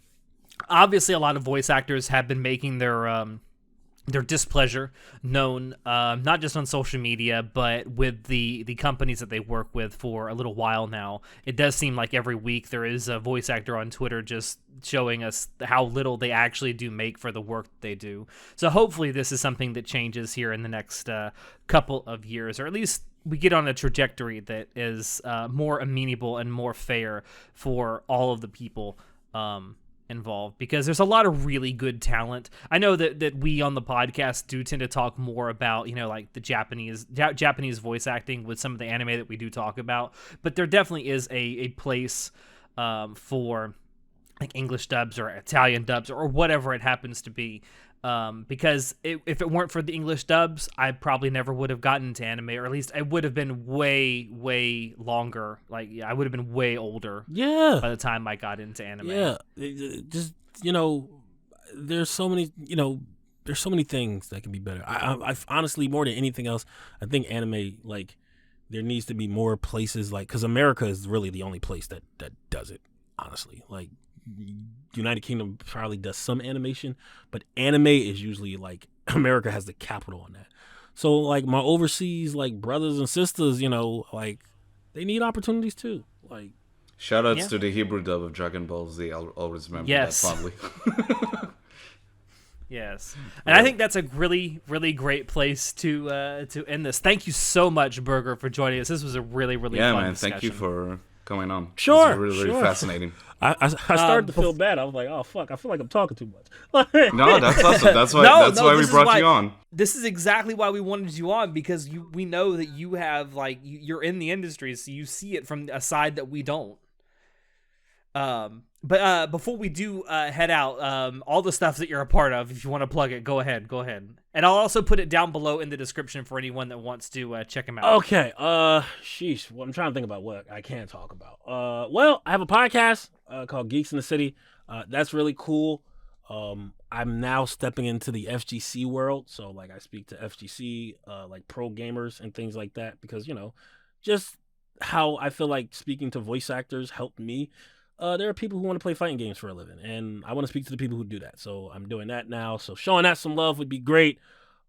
obviously a lot of voice actors have been making their displeasure known, not just on social media, but with the companies that they work with for a little while now. It does seem like every week there is a voice actor on Twitter just showing us how little they actually do make for the work that they do. So hopefully this is something that changes here in the next couple of years, or at least we get on a trajectory that is more amenable and more fair for all of the people involved, because there's a lot of really good talent. I know that we on the podcast do tend to talk more about, like the Japanese voice acting with some of the anime that we do talk about, but there definitely is a place for like English dubs or Italian dubs or whatever it happens to be. Because if it weren't for the English dubs, I probably never would have gotten into anime, or at least I would have been way, way longer. Like, I would have been way older. Yeah. By the time I got into anime. Yeah. Just, there's so many, there's so many things that can be better. I honestly, more than anything else, I think anime, like, there needs to be more places, like, because America is really the only place that does it, honestly. Like, United Kingdom probably does some animation, but anime is usually like America has the capital on that. So like my overseas like brothers and sisters, like they need opportunities too. Like shoutouts to the Hebrew dub of Dragon Ball Z. I'll always remember that fondly. Yes, and I think that's a really, really great place to end this. Thank you so much, Burger, for joining us. This was a really, really fun discussion. Thank you for coming on. Sure, it's really, really fascinating. I started to feel bad. I was like, oh fuck, I feel like I'm talking too much. No, that's awesome. That's why we brought you on. This is exactly why we wanted you on, because we know that you have you're in the industry, so you see it from a side that we don't. But before we do head out, all the stuff that you're a part of, if you want to plug it, go ahead. And I'll also put it down below in the description for anyone that wants to check him out. Okay. Sheesh. Well, I'm trying to think about what I can talk about. Well, I have a podcast called Geeks in the City. That's really cool. I'm now stepping into the FGC world, so like I speak to FGC, like pro gamers and things like that, because just how I feel like speaking to voice actors helped me. There are people who want to play fighting games for a living, and I want to speak to the people who do that. So I'm doing that now. So showing that some love would be great.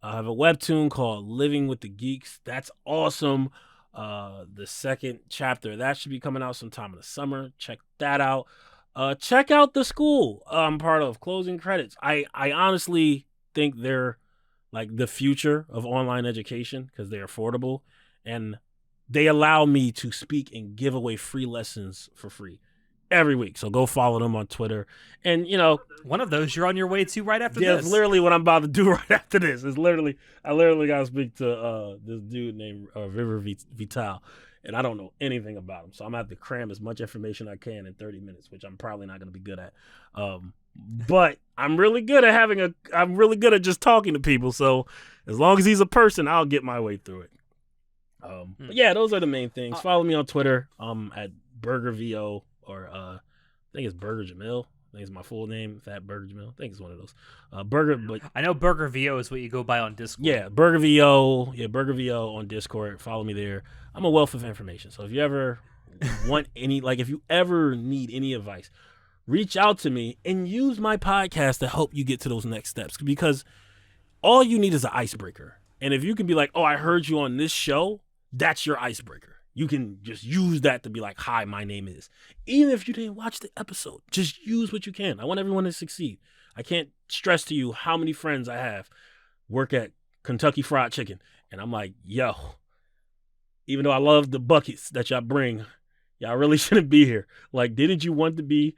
I have a webtoon called Living with the Geeks. That's awesome. The second chapter, that should be coming out sometime in the summer. Check that out. Check out the school I'm part of, Closing Credits. I honestly think they're like the future of online education because they're affordable, and they allow me to speak and give away free lessons for free every week. So go follow them on Twitter. And, one of those you're on your way to right after this. It's literally what I'm about to do right after this. I literally got to speak to this dude named River Vital. And I don't know anything about him. So I'm going to have to cram as much information I can in 30 minutes, which I'm probably not going to be good at. But I'm really good at I'm really good at just talking to people. So as long as he's a person, I'll get my way through it. But yeah, those are the main things. Follow me on Twitter at BurgerVO. Or I think it's Burger Jamil. I think it's my full name, Fat Burger Jamil. I think it's one of those. But I know Burger VO is what you go by on Discord. Yeah, Burger VO. Yeah, Burger VO on Discord. Follow me there. I'm a wealth of information. So if you ever want if you ever need any advice, reach out to me and use my podcast to help you get to those next steps. Because all you need is an icebreaker. And if you can be like, oh, I heard you on this show, that's your icebreaker. You can just use that to be like, hi, my name is. Even if you didn't watch the episode, just use what you can. I want everyone to succeed. I can't stress to you how many friends I have work at Kentucky Fried Chicken. And I'm like, yo, even though I love the buckets that y'all bring, y'all really shouldn't be here. Like, didn't you want to be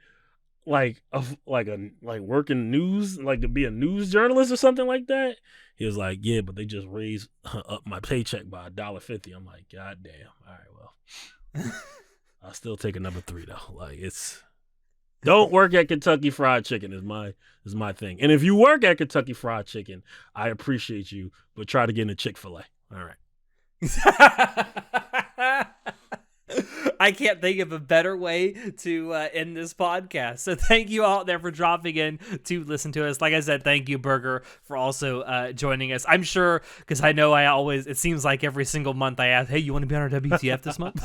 like working news, like to be a news journalist or something like that? He was like, yeah, but they just raised up my paycheck by $1.50. I'm like, God damn. All right, well, I'll still take a number 3 though. Like, don't work at Kentucky Fried Chicken is my thing. And if you work at Kentucky Fried Chicken, I appreciate you, but try to get into Chick-fil-A. All right. I can't think of a better way to end this podcast. So thank you all out there for dropping in to listen to us. Like I said, thank you, Burger, for also joining us. I'm sure, because I know it seems like every single month I ask, hey, you want to be on our WTF this month?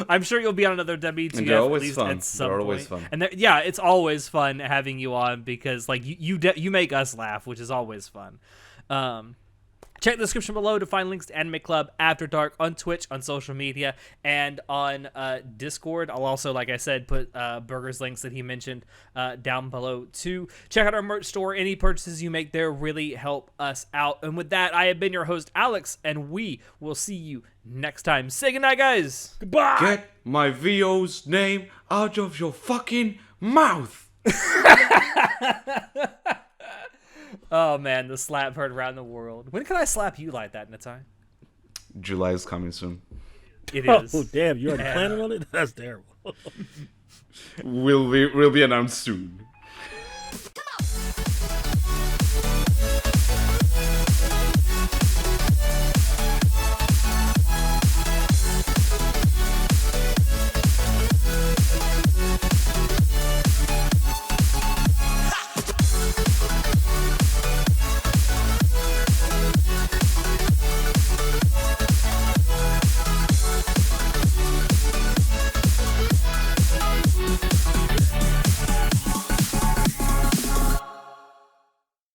I'm sure you'll be on another WTF And they're at always least fun. at some They're point. always fun. And yeah, it's always fun having you on because like you make us laugh, which is always fun. Check the description below to find links to Anime Club After Dark on Twitch, on social media, and on Discord. I'll also, like I said, put Burger's links that he mentioned down below too. Check out our merch store. Any purchases you make there really help us out. And with that, I have been your host, Alex, and we will see you next time. Say goodnight, guys. Goodbye. Get my VO's name out of your fucking mouth. Oh man, the slap heard around the world. When can I slap you like that, Natai? July is coming soon. It is. Oh damn! You already planning on it? That's terrible. Will be announced soon.